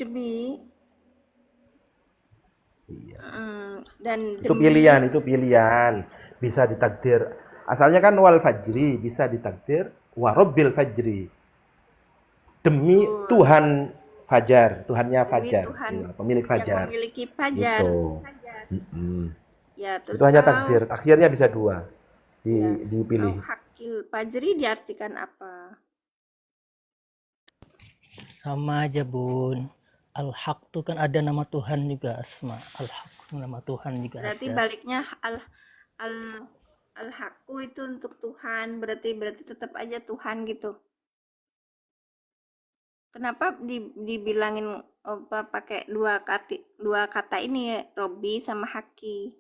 Iya. Dan Itu demi pilihan. Bisa ditakdir. Asalnya kan wal fajri, bisa ditakdir warabbil fajri. Demi Tuhan fajar, Tuhannya demi fajar, Tuhan iya, pemilik yang fajar. memiliki fajar. Gitu. Ya, terus Itu hanya au takdir. Akhirnya bisa dua ya, au dipilih. hakil fajri diartikan apa? Sama aja Bun. Al-Haq tuh kan ada nama Tuhan juga, Asma. Al-Haq nama Tuhan juga Berarti ada. baliknya al al-haqqu itu untuk Tuhan, berarti tetap aja Tuhan gitu. Kenapa dibilangin apa pakai dua kata ini ya, Robi sama Haki?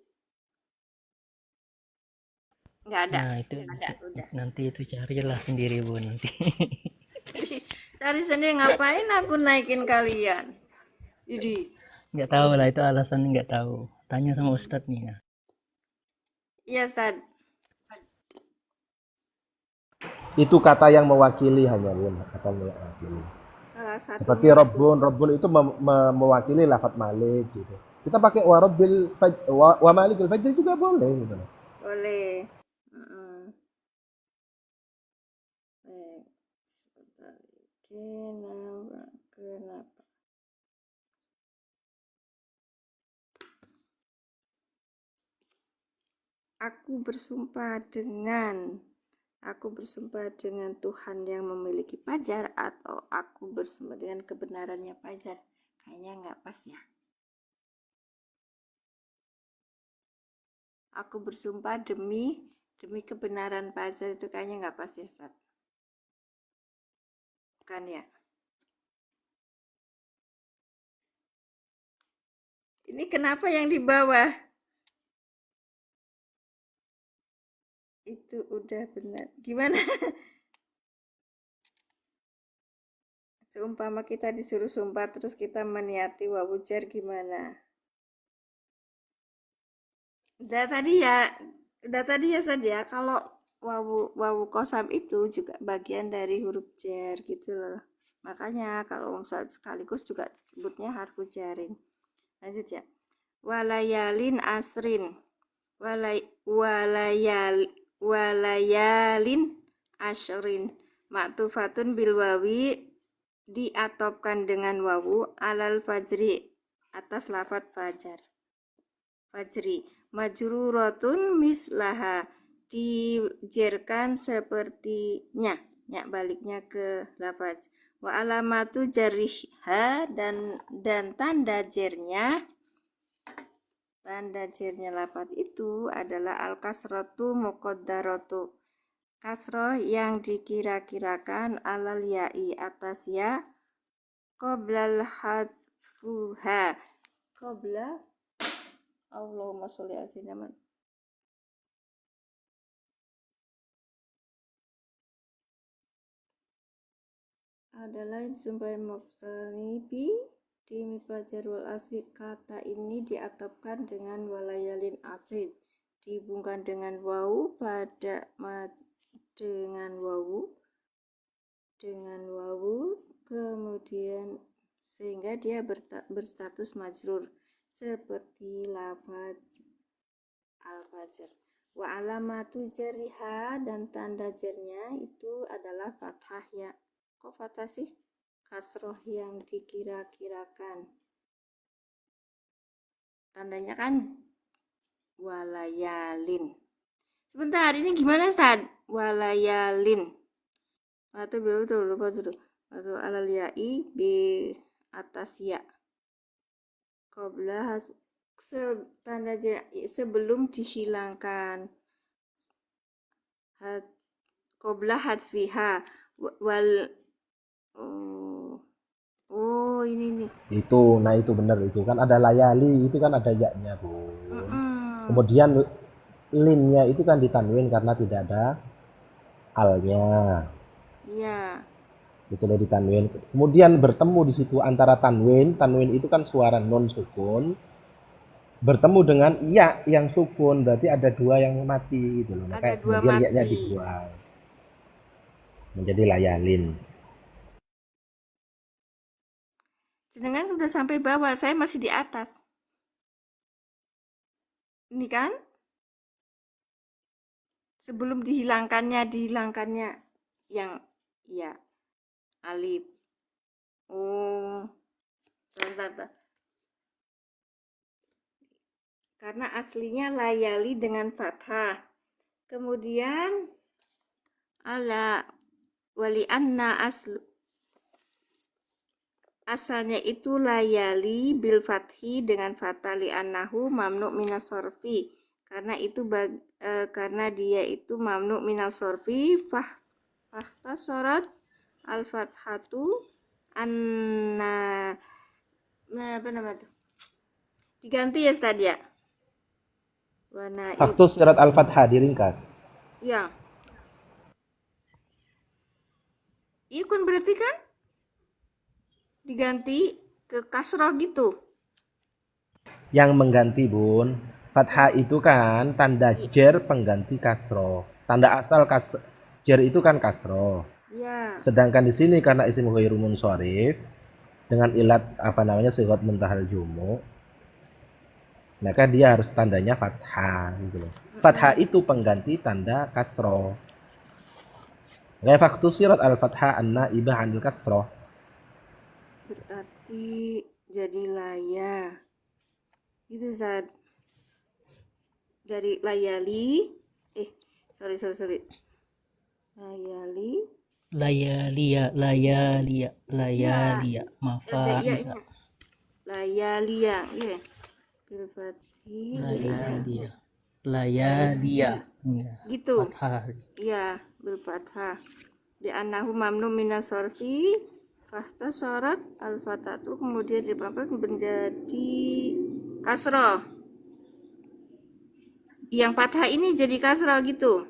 Nggak ada. Nah, itu Udah. nanti itu carilah sendiri Bun nanti. Cari sendiri, ngapain aku naikin kalian? Jadi, Nggak tahu lah itu alasan nggak tahu. Tanya sama Ustadz nih. Nah. iya Ustaz. Itu kata yang mewakili hanya Bun, kata yang mewakili. Salah satu Seperti Rabbun itu mewakili lafadz Malik gitu. Kita pakai wa Malikul Fajr juga boleh gitu. boleh. Sebentar. Kenapa? Aku bersumpah dengan Tuhan yang memiliki fajar, atau aku bersumpah dengan kebenarannya fajar. Kayaknya nggak pas ya. Aku bersumpah demi kebenaran fajar, itu kayaknya nggak pas ya Ustaz. Bukan ya? Ini kenapa yang di bawah? Itu udah benar. Gimana? Seumpama kita disuruh sumpah terus kita meniati wawu jar gimana? Udah tadi ya, Sad ya. Kalau wawu kosam itu juga bagian dari huruf jar gitu loh. Makanya kalau sekaligus juga sebutnya harfu jarin. Lanjut ya. Walayalin asrin. Walayalin asrin. Maktufatun bil wawi diatopkan dengan wawu alal fajri atas lafadz fajar. Fajri. Majruratun mislaha dijerkan sepertinya. Ya, baliknya ke lafadz. Wa alamatu jarihha dan tanda jernya lafadz itu adalah al kasratu muqaddaratu. Kasroh yang dikira-kirakan alal ya'i atas ya qoblal hadfuha. Qobla Allahumma sholli ala sayyidina adalah disumpahin muqsani bi di mifajar wal asri. Kata ini diatapkan dengan walayalin asri, dihubungkan dengan wawu kemudian sehingga dia berstatus majrur seperti lafaz al-fajr. Wa alamatu jariha dan tanda jarnya itu adalah fathah ya. Kok fathah sih? Kasroh yang dikira-kirakan. Tandanya kan walayalin. Sebentar, ini gimana Ustaz? Walayalin. Atau betul lupa dulu. Atau alal ya'i bi atas ya. Qabla tanda sebelum dihilangkan. Qabla hadfiha wal ini nih. Itu benar itu kan ada layali, itu kan ada ya-nya, Bu. Kemudian linnya itu kan ditanwin karena tidak ada alnya. Iya. Itu loh ditanwin. Kemudian bertemu di situ antara tanwin itu kan suara non sukun, bertemu dengan ya yang sukun, berarti ada dua yang mati gitu loh. Maka kemudian ya-nya dibuang. Menjadi layalin. Jenengan sudah sampai bawah, saya masih di atas. Ini kan? Sebelum dihilangkannya yang ya alif. Karena aslinya layali dengan fathah. Kemudian ala wali anna asalnya itu layali bil fathi dengan fathah li annahu mamnu minas sorfi. Karena itu karena dia itu mamnu minal sorfi fahtasarat al fathatu anna apa namanya tuh? Diganti ya Ustaz ya. Faktus surat al-fathah diringkas. Ya. Iya kan berarti kan diganti ke kasroh gitu. Yang mengganti Bun, fathah itu kan tanda jer pengganti kasroh. Tanda asal jer itu kan kasroh. Ya. Sedangkan di sini karena isim ghairu munsharif dengan ilat sighat muntahal jumu, maka dia harus tandanya fathah gitu loh. Fathah itu pengganti tanda kasroh. Kayak faktusirat al-fathah an-naibah 'anil kasroh. Berarti jadi laya. Gitu Zat. Dari layali sorry. Layaliya. Mafa. Layaliya, iya. Bil fathi Layaliya. Gitu. Fathah. Iya, bil fathah. Di annahu mamnu minas sorfi fahtasarat al-fatatu kemudian dipapar menjadi kasroh. Yang fathah ini jadi kasroh gitu.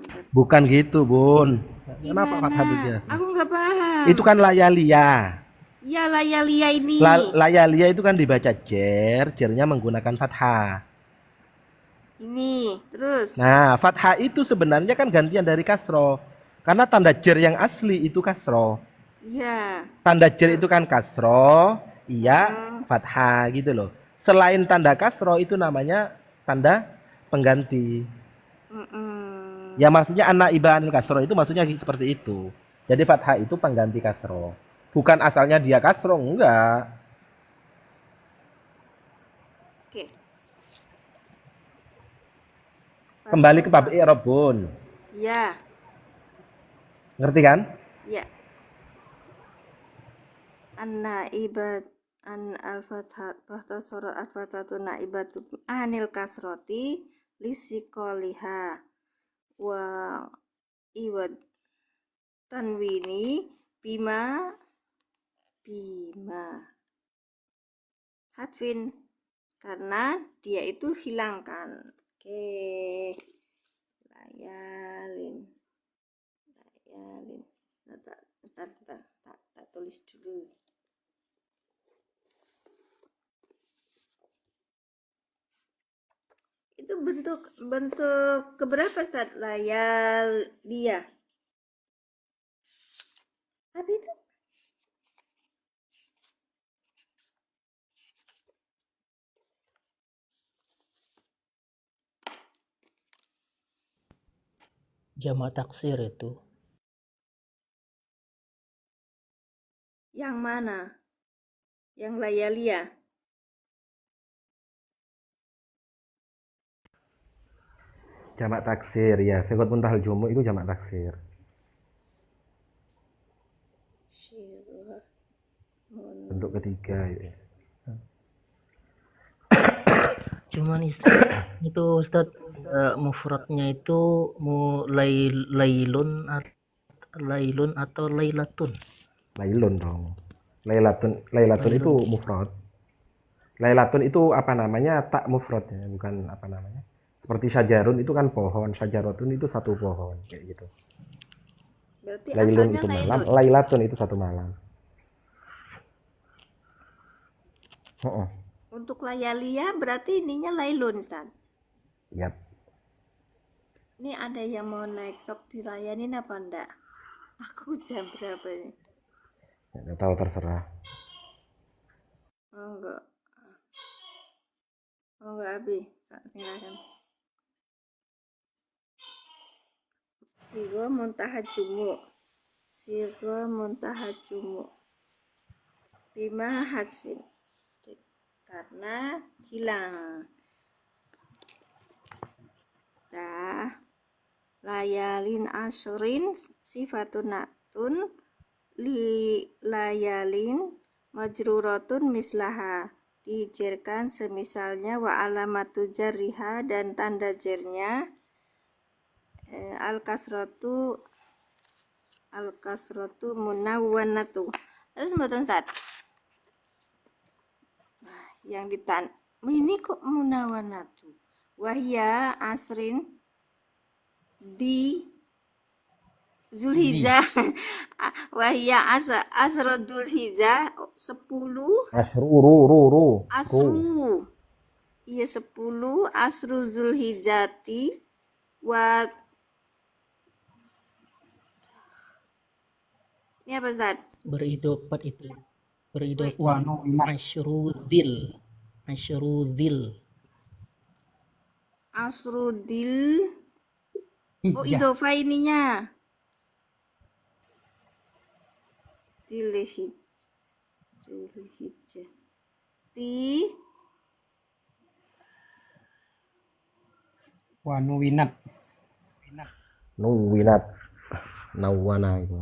Bentar. Bukan gitu, Bun. Kenapa fathah itu Gimana? biasa? Aku nggak paham. Itu kan layalia. Ya lia ini. Layalia itu kan dibaca jernya menggunakan fathah. Ini, terus. Nah, fathah itu sebenarnya kan gantian dari kasro. Karena tanda jer yang asli itu kasro. Iya. Tanda jer itu kan kasro, iya, fathah gitu loh. Selain tanda kasro itu namanya tanda pengganti. Mm-mm. Ya maksudnya anak ibanil kasro itu maksudnya seperti itu. Jadi fathah itu pengganti kasro. Bukan asalnya dia kasro, enggak. Oke. Kembali ke bab i'rab, Bun. Ya, Ngerti kan? ya. An-naibat an al-fathah surat al-fathatu naibatu anil kasroti lisikoliha wa iwad tanwini bima hatfin karena dia itu hilangkan. Oke, layalin. Tak tulis dulu. Itu bentuk keberapa, Ustaz? Layal dia. Apa itu? Jamak taksir itu. Yang mana? Yang layalia. Jamak taksir ya, sekut muntahal jumu itu jamak taksir. Bentuk ketiga ya. Cuman itu Ustaz, mufradnya itu lailun atau lailatun. Lailun dong. Lailatun itu mufrad. Lailatun itu apa namanya? Tak mufradnya, bukan apa namanya? Seperti syajarun itu kan pohon, syajarotun itu satu pohon kayak gitu. Berarti Lailun asalnya itu malam, lailun. lailatun itu satu malam. Untuk layalia berarti ininya lailun, Ustaz. Yap. Ini ada yang mau naik sok dirayanin apa enggak? Aku jam berapa ini? Nggak tahu, terserah. Oh enggak. Oh enggak, Abi. Silakan. Sigo muntahajumu. Bima hasfin. Karena hilang. Layalin asrin sifatunatun li layalin majruratun mislaha, dijerkan semisalnya, wa alamatu jarriha, dan tanda jernya al kasratu munawwanatu. Terus mboten Ustaz. Nah, yang ini kok munawwanatu. Wahya asrin di Zulhijjah. Wahya asra Zulhijjah 10 asru. Iya 10 asru Zulhijjati wa ini apa Zat? Beridopat itu. Beridopat. Asyrudil. Asrudil. Oh, idofa ininya. Zulhijjah. Wanuwinat. Nawana itu.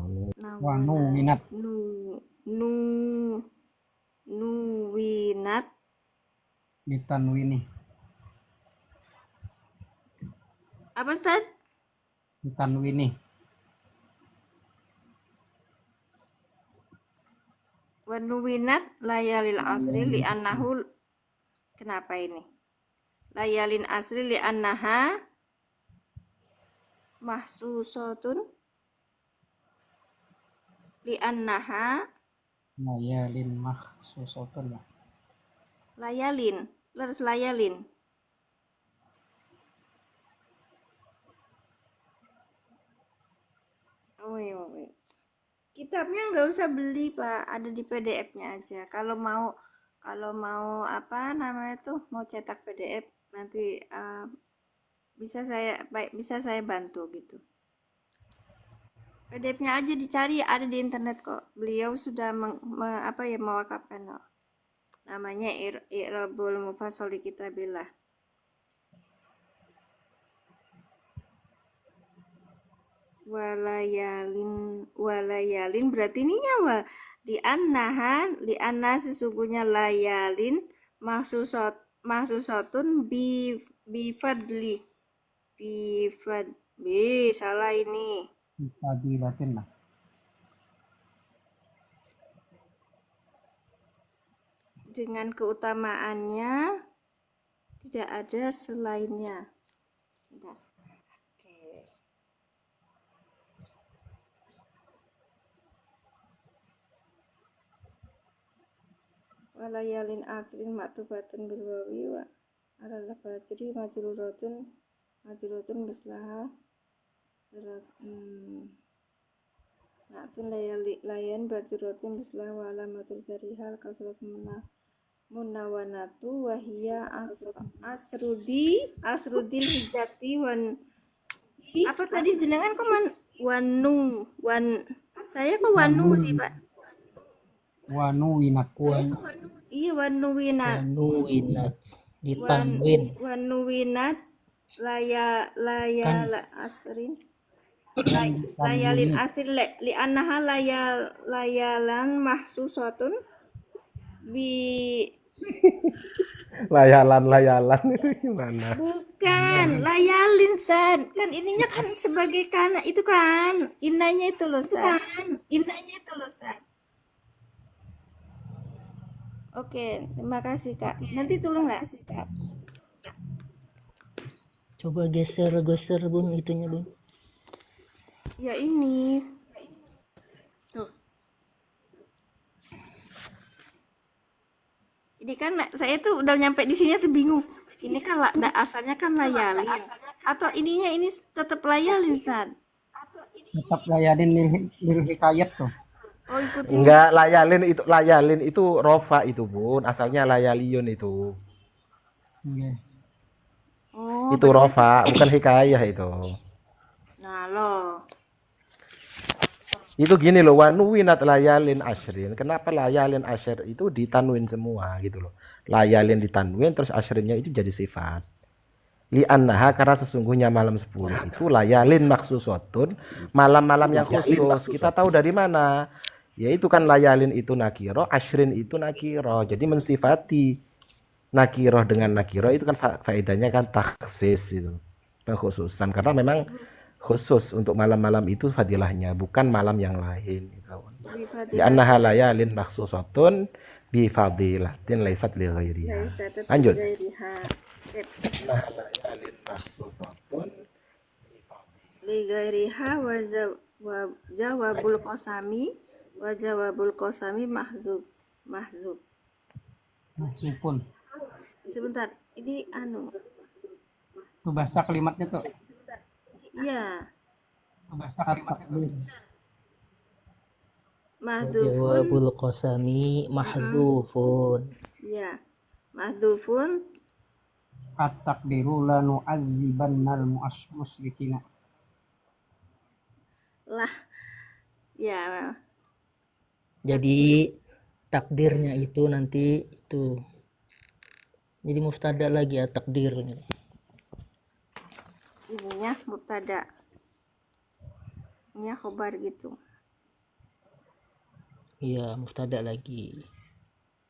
Wanuwinat. Nuwinat. Ditanwini. Apa Ustaz? Ditanwini. Wanuwinat layalil asri li annahu. Kenapa ini? Layalin asri li annaha mahsusatun li'annaha layalin mahsusotun ya. layalin, leres layalin. Oh iya, wait. Kitabnya nggak usah beli Pak, ada di PDF-nya aja. Kalau mau apa namanya tuh, mau cetak PDF nanti bisa saya bantu gitu. PDF-nya aja dicari, ada di internet kok. Beliau sudah mewakafkan kok. Namanya I'rabul Mufassal Kitabillah. Walayalin berarti ininya di anna sesungguhnya layalin mahsusatun bifadli salah ini Fadilatin lah. dengan keutamaannya tidak ada selainnya. Bentar. Oke. Walayalin asrin maktubatun bil wawi wa ala fajri majruratun bislaha surat Natun layan majruratun bislaha wa alamatul jarihal kasrat munawanatu wahia asrudil hijati apa tadi jenengan kok saya kok wanu sih Pak. Wanuwinat Iya wanuwinat Wanuwinat ditanwin. wanuwinat asrin layalin asrin li annaha layalan mahsusatun bi Layalan itu gimana? bukan layalin San kan ininya kan sebagai kana itu kan innanya itu loh San. Oke, terima kasih Kak. Nanti tolong nggak sih Kak? Coba geser Bun itunya Bun. Ya ini. Tuh. Ini kan saya tuh udah nyampe di sini tuh bingung. Ini kan asalnya kan layalin. Atau ininya ini tetap layalin San. tetap layalin lil hikayat tuh. Oh ikutin. Enggak, layalin itu rofa itu Bun, asalnya layaliyun itu. Oke. Oh, Itu rofa, bukan hikayah itu. nah loh. Itu gini loh, wanuwinat layalin asyrin. Kenapa layalin asyr itu ditanwin semua gitu loh. Layalin ditanwin terus asyrinnya itu jadi sifat. Li'annaha karena sesungguhnya malam 10 itu layalin maksusotun, malam-malam yang khusus. Kita tahu dari mana? Ya itu kan layalin itu nakiro, asyrin itu nakiro. Jadi mensifati nakiro dengan nakiro itu kan faedahnya kan taksis itu. Pengkhususan karena memang khusus untuk malam-malam itu fadilahnya, bukan malam yang lain gitu. Li'annaha layalin maksusotun bi fadilatin laisat li ghairiha. Lanjut. Li ghairiha wa jawabul qasami mahzub. Mahzufun. Sebentar, ini Tuh bahasa kalimatnya tuh. iya, Tuh bahasa kalimatnya. mahdhufun. Jawabul qasami mahdhufun. Iya, mahdhufun. At-takdiru lanu azibannal musyrikina. Lah, ya, Jadi takdirnya itu nanti itu. Jadi muftada lagi ya takdirnya. ininya mubtada. Ini khobar gitu. Iya, muftada lagi.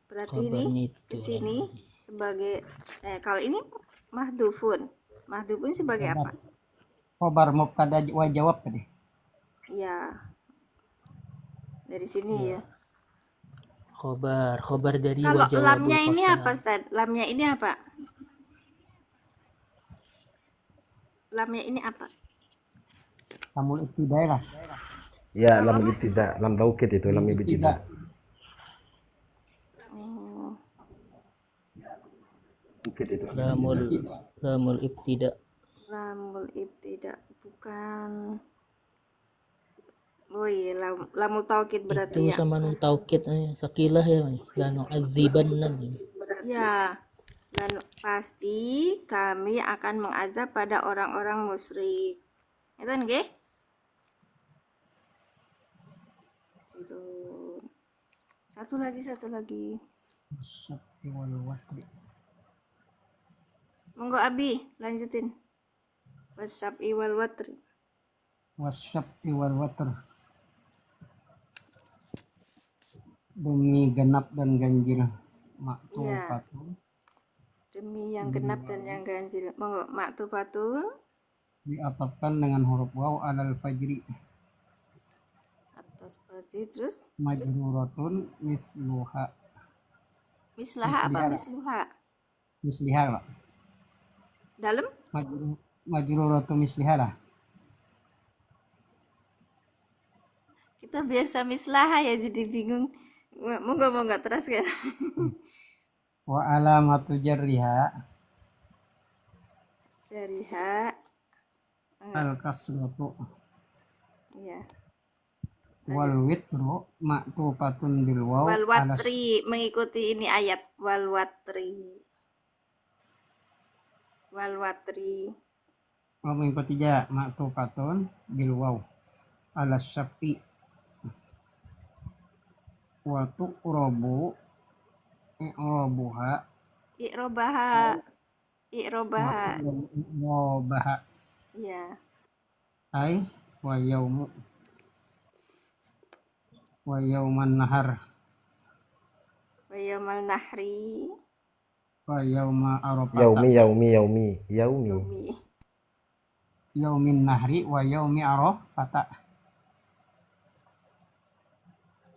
Berarti Khabarnya ini itu di sini sebagai kalau ini mahdhufun. Mahdhufun sebagai apa? Khobar mubtada wa jawab tadi. Ya. Dari sini ya. Khobar jadi Kalau wajawabul lamnya ini qasam. apa, Ustaz? Lamnya ini apa? Lamnya ini apa? Lamul ibtidai lah. Ya, lam ibtida, lam taukid itu, lam ibtida. Oh, Taukid itu. lamul ibtida. lamul ibtida bukan. Oh iya, lamul taukid berarti Itu ya. sama nun taukid sakilah ya, lanu azibanna. Ya, dan pasti kami akan mengazab pada orang-orang musyrik. Itu nggih? Situ. Satu lagi. Wasyafi wal watri. Monggo Abi, lanjutin. Wasyafi wal watri. Wasyafi wal watr. Demi genap dan ganjil. Maktufatun. Demi yang genap dan yang ganjil. Monggo maktufatun Diatapkan dengan huruf waw alal fajri. atas pasti terus Majruratun misluha. mislaha apa Misliha. misluha? Misliha Pak. Dalam Majruratun misliha lah. kita biasa mislaha ya jadi bingung. Monggo terus kan. Wa alamatu jarriha Jariha. al kasratu Ya. wal witru maktufatun bil waw Wal ala watri mengikuti ini ayat wal watri. Wal watri. mengikuti ja maktufatun bil waw ala syafi wa tuqrabu i'rabuha I'robaha. wa Ya. ay wa yauman nahar Wa yaumal nahri. wa yauma arafah Yaumi. Yaumi. yaumin nahri wa yaumi arafata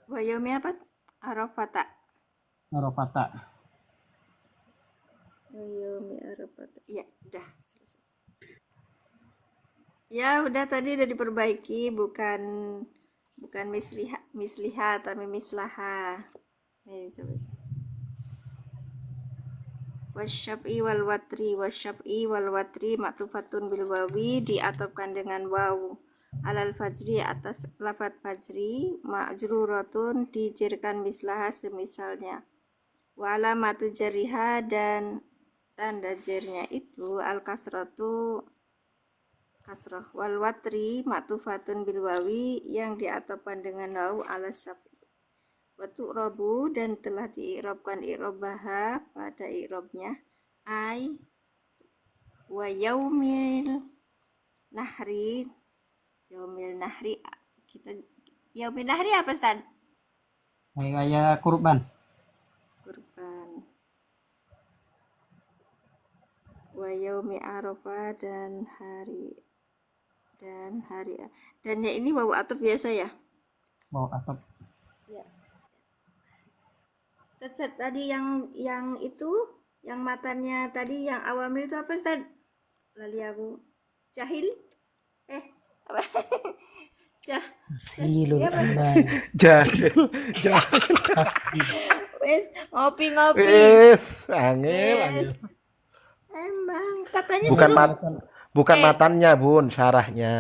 Wa yaumi apa? Arafata. Wa yaumi arafata. Ya, udah selesai. Ya, udah tadi udah diperbaiki, bukan misliha tapi mislaha. Nih, coba. Wasyaf'i wal watri maktufatun bil wawi diatopkan dengan waw alal fajri atas lafat fajri majruratun dijerkan mislaha semisalnya wa alamatu jariha dan tanda jernya itu al kasratu kasrah wal watri maktufatun bil wawi yang diatopkan dengan waw ala syafi watu robu dan telah diirobkan irobaha pada irobnya ai wa yaumil nahri kita yaumil nahri apa San? kayak kurban Kurban wa yaumi arafah dan hari dan ya ini wawu atop biasa ya. waw atap Ya. Set tadi yang itu yang matanya tadi yang awamil itu apa Ustaz? Lali aku jahil apa? Silul Siapa? aman. Jahil. Wes ngopi Wes, angel. Wes. Emang katanya Bukan suruh bukan matannya, Bun, syarahnya.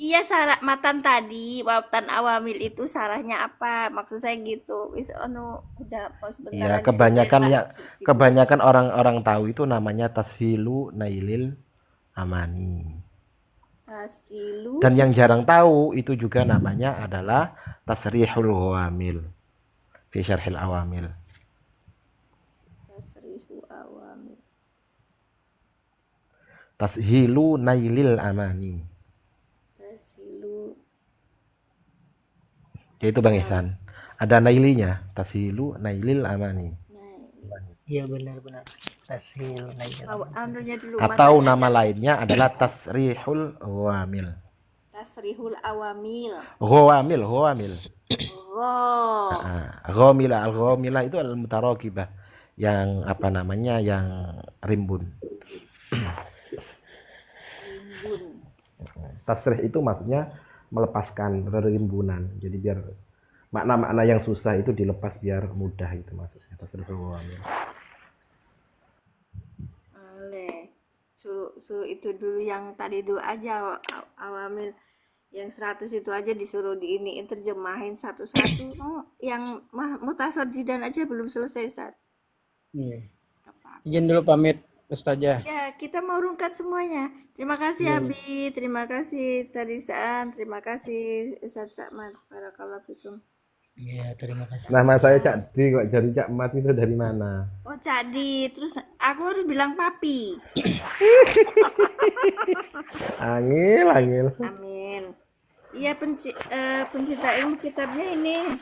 iya sarah matan tadi watan awamil itu sarahnya apa maksud saya gitu wis udah pause bentar Iya, lagi kebanyakan selesai, ya Pak. kebanyakan orang-orang tahu itu namanya tashilu nailil amani. Tasilu Dan yang jarang tahu itu juga namanya adalah tasrihul awamil fi syarhil awamil. tasrihu awamil Tashilu nailil amani. tasilu Yaitu Bang Ihsan. Ada nailinya, tashilu nailil amani. Iya benar-benar. Tasil naik. anunya dulu Atau matanya nama lainnya adalah tasrihul awamil. tasrihul awamil Ghawamil. oh Al-ghamila itu al-mutarakibah yang apa namanya yang rimbun. rimbun Tasrih itu maksudnya melepaskan rimbunan. Jadi biar makna-makna yang susah itu dilepas biar mudah, itu maksudnya tasriful awamil. Oleh suruh itu dulu yang tadi dulu aja awamil yang 100 itu aja disuruh diiniin terjemahin satu-satu. Oh, yang mutasor jidan aja belum selesai, Ustaz. Iya. Tepat. Izin dulu pamit Ustazah. Ya, kita mau rungkat semuanya. Terima kasih Iya, iya. Abi, terima kasih Tadisaan, terima kasih Ustaz Sakman. Barakallahu fikum. Iya, terima kasih. Nama saya Cak D kok, jadi Cak Mat itu dari mana? Oh, Cak Di, terus aku harus bilang papi. Angil. Amin. Iya, pencinta ilmu kitabnya ini.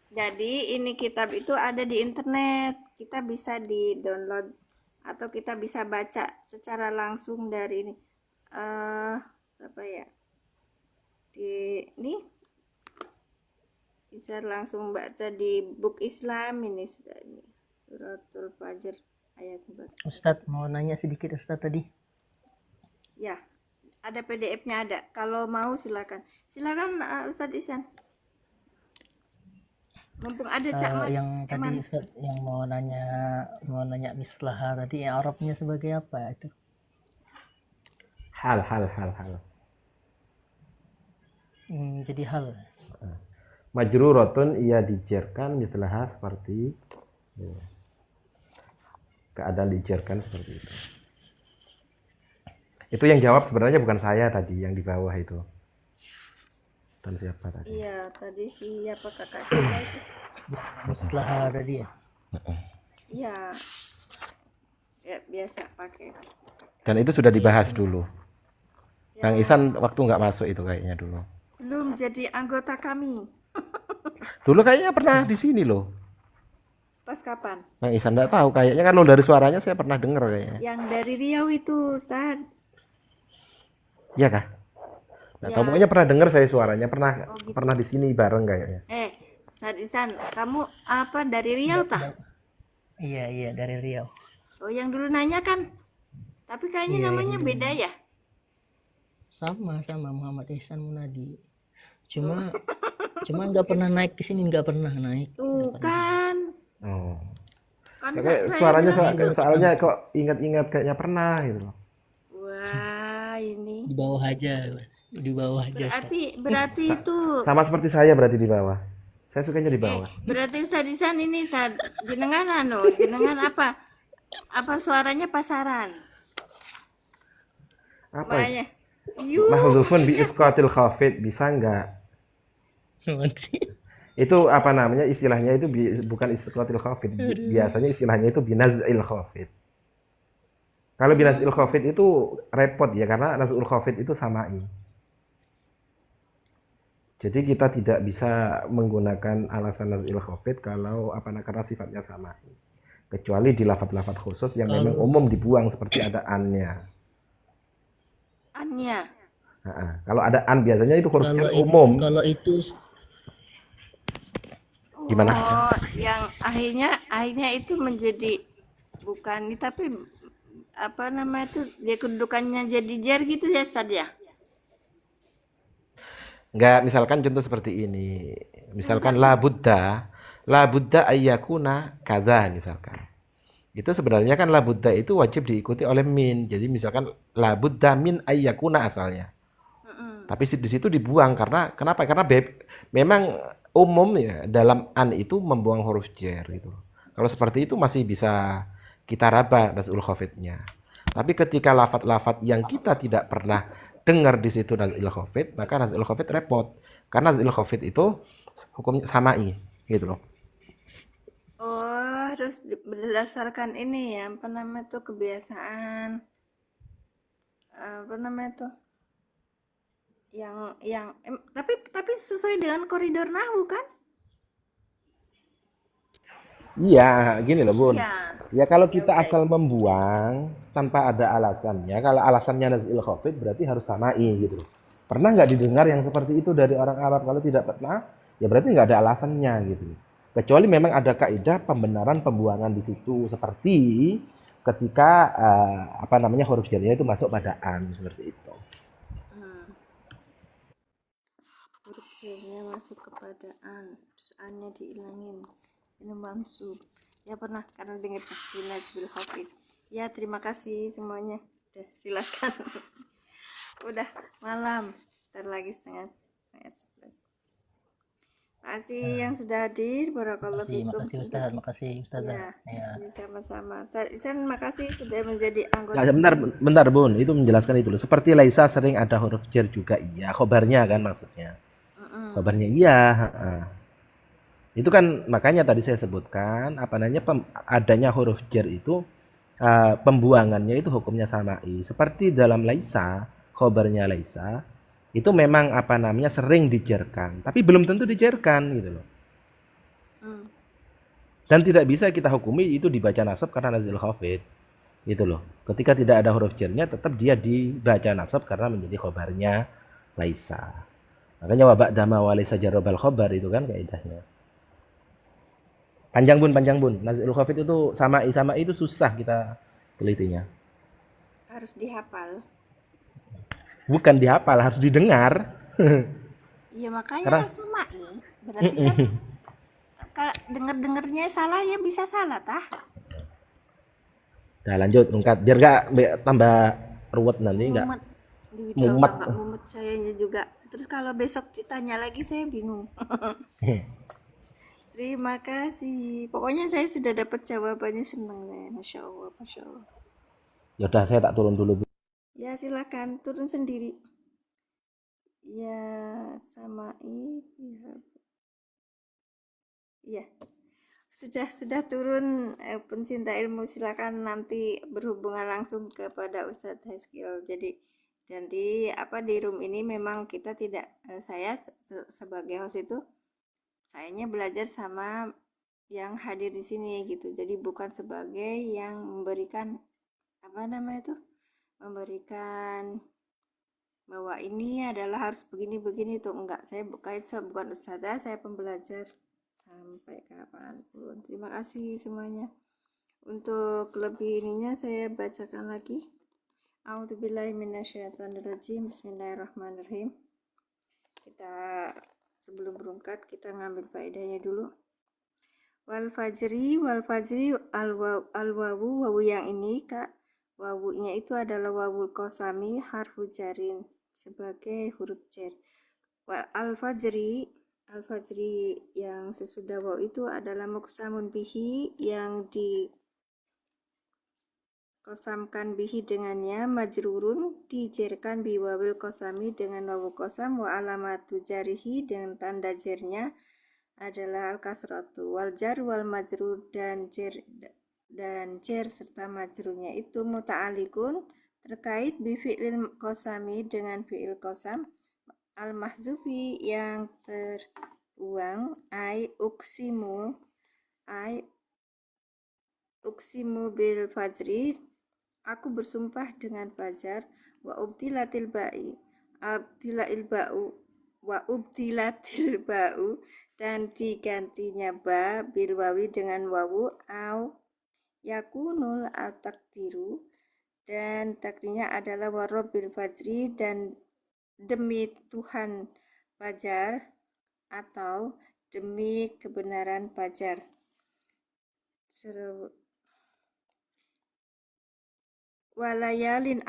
Jadi ini kitab itu ada di internet. Kita bisa di-download atau kita bisa baca secara langsung dari ini. Apa ya? Ini bisa langsung baca di Book Islam ini sudah ini. Suratul Fajr ayat 4. Ustadz mau nanya sedikit Ustadz tadi. Ya, ada PDF-nya ada. Kalau mau silakan. Silakan Ustadz Ihsan. Mumpung ada Cak Mat. Yang tadi Eman. Ustadz yang mau nanya mislaha tadi Arabnya sebagai apa itu? Hal. Jadi hal. Majruratun ia dijerkan mislaha seperti keadaan dijerkan seperti itu. Itu yang jawab sebenarnya bukan saya tadi, yang di bawah itu. Dan siapa tadi? Iya, tadi siapa kakak saya itu? Mislaha tadi ya. Iya. Ya, biasa pakai. Dan itu sudah dibahas dulu. Ya, Kang Ihsan waktu nggak masuk itu kayaknya dulu. belum jadi anggota kami. Dulu kayaknya pernah di sini loh. Pas kapan? Kang Ihsan nggak tahu, kayaknya kan lo dari suaranya saya pernah dengar kayaknya. Yang dari Riau itu, Ustaz. Iya kah? Nggak Ya. tahu, pokoknya pernah dengar saya suaranya, Oh, gitu. pernah di sini bareng kayaknya. Ustaz Ihsan, kamu apa dari Riau tah? Iya dari Riau. Oh, yang dulu nanya kan? Tapi kayaknya Iya, namanya yang beda ya? Sama Muhammad Ihsan Munadi. Cuma nggak pernah naik ke sini, nggak pernah naik. Tuh kan. Oh. Kan Kayak saya suaranya bilang itu. soalnya kok ingat-ingat kayaknya pernah gitu loh. Wah, ini. Di bawah aja Ustaz. Berarti itu. Sama seperti saya berarti di bawah. Saya sukanya di bawah. Berarti Ustaz Ihsan ini jenengan jenengan apa? Apa suaranya pasaran? Apa? Makanya. Yuk. Mahdzufun bi isqatil khafid, bisa nggak? Itu apa namanya, istilahnya itu bukan isqatil khafid. Biasanya istilahnya itu binaz'il khafid. Kalau binaz'il khafid itu repot ya, karena naz'ul khafid itu sama'i. Jadi kita tidak bisa menggunakan alasan naz'il khafid kalau karena sifatnya sama'i. Kecuali di lafaz-lafaz khusus yang memang umum dibuang, seperti ada an-nya. Annya. Kalau ada an biasanya itu huruf jar Kalau umum. kalau itu Gimana? Oh, yang akhirnya itu menjadi bukan ini tapi apa namanya itu dia kedudukannya jadi jar gitu ya Ustaz ya? Enggak, misalkan contoh seperti ini. Misalkan la budda ayyakuna kadza misalkan. Itu sebenarnya kan la budda itu wajib diikuti oleh min. Jadi misalkan la budda min ayyakuna asalnya. Tapi di situ dibuang karena kenapa? Karena memang umum ya dalam an itu membuang huruf jar gitu. Kalau seperti itu masih bisa kita raba naz'ul khafidnya. Tapi ketika lafat-lafat yang kita tidak pernah dengar di situ naz'ul khafid, maka naz'ul khafid repot. Karena naz'ul khafid itu hukumnya sama'i gitu loh. Oh, harus berdasarkan ini ya, apa namanya tuh kebiasaan apa namanya tuh yang tapi sesuai dengan koridor nahwu kan? Iya, gini loh Bun. Iya. Ya kalau kita asal membuang tanpa ada alasannya, kalau alasannya naz'il khafid berarti harus sama'i gitu loh. Pernah nggak didengar yang seperti itu dari orang Arab? Kalau tidak pernah, ya berarti nggak ada alasannya gitu. Kecuali memang ada kaidah pembenaran pembuangan di situ, seperti ketika huruf jarnya itu masuk pada an seperti itu. huruf J-nya masuk kepada an, terus A-nya diilangin. Ini mansub. Ya pernah karena dengar Binaj bil Hafid. Ya terima kasih semuanya. Udah silakan. Udah malam. Ntar lagi setengah 11. Makasih yang sudah hadir. Barakallahu fikum. Makasih Ustaz, makasih Ustazah. Ya, Ya. sama-sama. Isan makasih sudah menjadi anggota. Nah, bentar Bun, itu menjelaskan itu loh. Seperti Laisa sering ada huruf jar juga, iya. Khobarnya kan maksudnya. Khobarnya iya. Itu kan makanya tadi saya sebutkan adanya huruf jar itu pembuangannya itu hukumnya samai. Seperti dalam Laisa, khobarnya Laisa itu memang sering dijarkan, tapi belum tentu dijarkan gitu loh. Dan tidak bisa kita hukumi itu dibaca nasab karena nazil khafid. Gitu loh. Ketika tidak ada huruf jarnya tetap dia dibaca nasab karena menjadi khobarnya Laisa. Makanya wabak dama walisa jarobal khobar itu kan kaidahnya. Panjang bun. Nazil khafid itu sama itu susah kita telitinya. Harus dihafal. Bukan dihafal, harus didengar. Iya makanya kan samai. Berarti kan denger-dengernya salah ya bisa salah tah. Nah lanjut ungkat biar gak tambah ruwet nanti enggak mumet sayanya juga. Terus kalau besok ditanya lagi saya bingung. Terima kasih. Pokoknya saya sudah dapat jawabannya, seneng ya. Masya Allah. Yaudah saya tak turun dulu. Ya silakan turun sendiri. Ya samai. Ya. Sudah turun pencinta ilmu, silakan nanti berhubungan langsung kepada Ustadz Heskil. Jadi di room ini memang kita tidak saya sebagai host itu sayanya belajar sama yang hadir di sini gitu. Jadi bukan sebagai yang memberikan memberikan bahwa ini adalah harus begini itu enggak. Saya bukan ustazah, saya pembelajar sampai kapanpun. Terima kasih semuanya. Untuk lebih ininya saya bacakan lagi. A'udzubillahi minasyaitonirrajim. Bismillahirrahmanirrahim. Kita sebelum berangkat kita ngambil faedahnya dulu. Wal fajri al-wawu yang ini Kak. Wawunya itu adalah wawul qasami harfu jarin sebagai huruf jar. Al-fajri yang sesudah waw itu adalah muqsamun bihi yang dikosamkan bihi dengannya, majrurun dijerkan biwawil qasami dengan wawu qasam, wa alamatu jarihi dengan tanda jarnya adalah al-kasratu, wal jar wal majrur dan jar serta majrurnya itu muta'alikun terkait bi fi'il qasami dengan fi'il qasam al-mahzufi yang terbuang uksimu bil fajri, aku bersumpah dengan fajar, wa ubtilatil ba'u dan digantinya ba bil wawi dengan wawu au yakunul at-takdiru dan takdirnya adalah warabbil fajri dan demi Tuhan fajar atau demi kebenaran fajar. Walayalin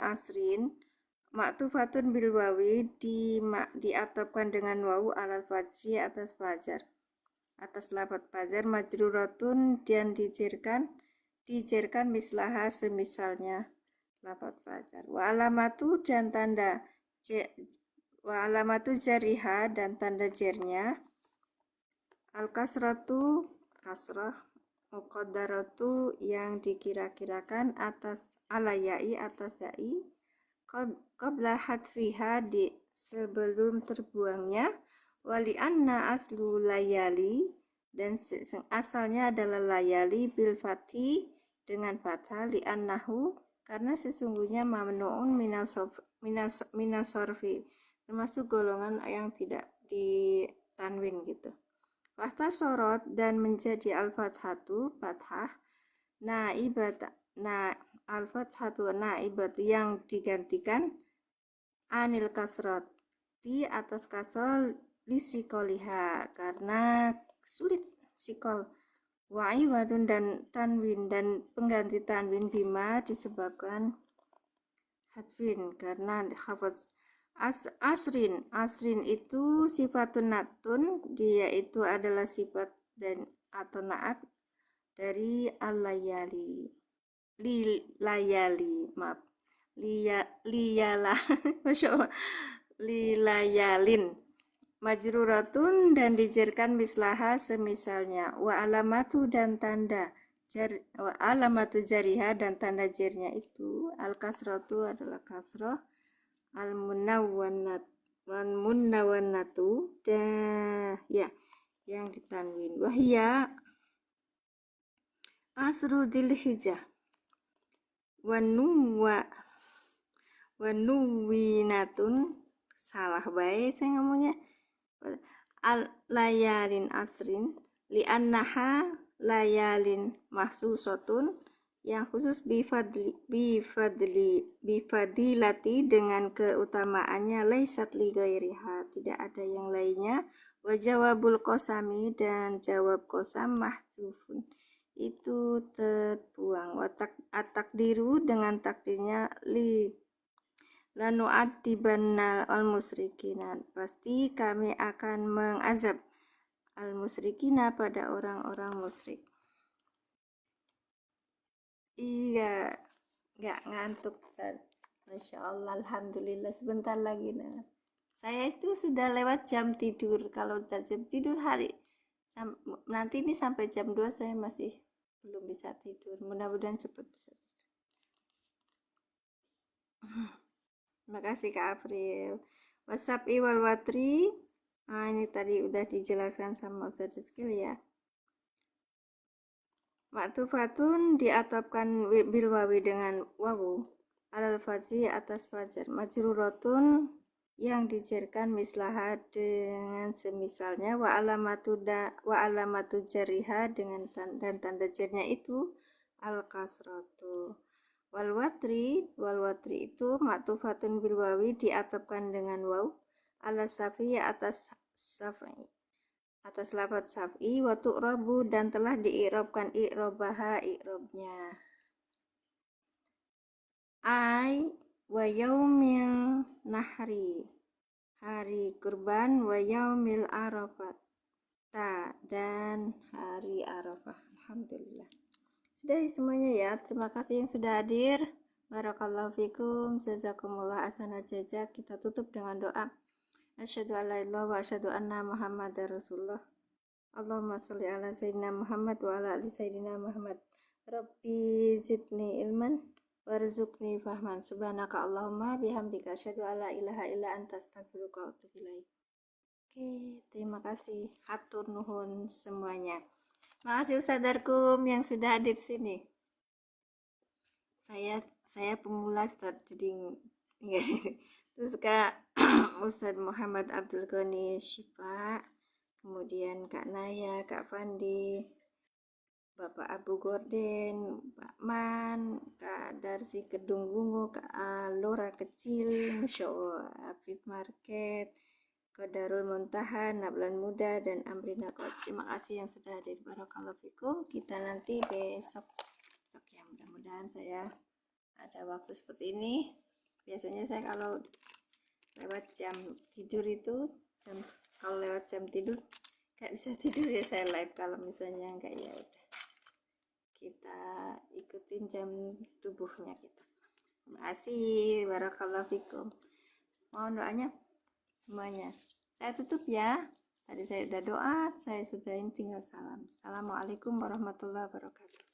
asrin maktufatun bil wawi diatopkan dengan wawu alal fajri atas fajar, atas lafaz fajar, majruratun dan dijerkan mislaha semisalnya lafaz fajar. Wa alamatu jariha dan tanda jernya al kasratu kasrah muqaddaratu yang dikira-kirakan atas alayai atas yai qabla hadfiha di sebelum terbuangnya, wali anna aslu layali dan asalnya adalah layali bil fathi dengan fathah, li annahu karena sesungguhnya mamnuun minal sorfi termasuk golongan yang tidak ditanwin gitu. Wahta sorot dan menjadi al-fathatu fathah al-fathatu naibatu yang digantikan anil kasrot kasroti atas kasrah lisikoliha karena sulit sikol. Wa'iwadun dan tanwin dan pengganti tanwin bima disebabkan hadfin karena hafaz. Asrin itu sifatun natun, dia itu adalah sifat dan atau naat dari al-layali. Maaf. Liyala. Masya Allah. Lilayalin. Majruratun dan dijerkan mislaha semisalnya. Wa alamatu dan tanda wa alamatu jariha dan tanda jernya itu al-kasratu adalah kasrah, al-munawwannatu dah ya yang ditanwin. Wahia asru dzilhijjah wanuwinatun, salah baik saya ngomongnya, al layalin asrin li'annaha layalin mahsusotun yang khusus bifadilati dengan keutamaannya laisat li ghairiha, tidak ada yang lainnya. Wa jawabul qasami dan jawab qasam mahzufun itu terbuang. Wa takdiru dengan takdirnya li lanu'atibanna al-musyrikina, pasti kami akan mengazab al-musyrikina pada orang-orang musyrik. Iya, nggak ngantuk. Masya Allah, alhamdulillah, sebentar lagi. Nah, saya itu sudah lewat jam tidur. Kalau jam tidur nanti ini sampai jam 2 saya masih belum bisa tidur. Mudah-mudahan cepat bisa tidur. Terima kasih Kak April. Wasabi wal watri. Nah, ini tadi udah dijelaskan sama Ustaz Rizkil ya. Ma'tufatun diatapkan bil wawi dengan wawu alal fazi atas fajar. Majruratun yang dijerkan mislaha dengan semisalnya. Wa alamatu jariha dengan dan tanda jernya itu al kasratu. Wal watri itu ma'tufatun bil wawi diatapkan dengan waw ala safi atas safi atas lafaz safi wa tu'rabu dan telah di'irabkan i'rabaha i'rabnya. Ai wa yaumil nahri, hari kurban, wa yaumil arafat, dan hari arafah. Alhamdulillah. Sudah semuanya ya. Terima kasih yang sudah hadir. Barakallahu fikum. Jazakumullah ahsanal jazak. Kita tutup dengan doa. Asyhadu an la ilaha wa asyhadu anna Muhammadar Rasulullah. Allahumma sholli ala sayyidina Muhammad wa ala ali sayyidina Muhammad. Rabbi zidni ilman warzuqni fahman. Subhanaka Allahumma bihamdika asyhadu an la ilaha illa anta astaghfiruka wa atubu ilaik. Oke, terima kasih. Hatur nuhun semuanya. Makasih Ustadzarkum yang sudah hadir sini. Saya pemula start jadi enggak gitu. Terus Kak Ustadz Muhammad Abdul Ghani Syifa, kemudian Kak Naya, Kak Fandi, Bapak Abu Gorden, Pak Man, Kak Darsi Kedung Bungo, Kak Lora Kecil, Masya Allah, Afif Market, Qadarul Muntaha, Nablan Muda, dan Amrina Qad. Terima kasih yang sudah hadir. Barakallahu fikum. Kita nanti besok ya, mudah-mudahan saya ada waktu seperti ini. Biasanya saya kalau lewat jam tidur itu, kalau lewat jam tidur nggak bisa tidur ya saya live. Kalau misalnya enggak ya udah kita ikutin jam tubuhnya kita. Terima kasih. Barakallahu fikum. Mohon doanya semuanya. Saya tutup ya. Tadi saya udah doa, saya sudahin, tinggal salam. Assalamualaikum warahmatullahi wabarakatuh.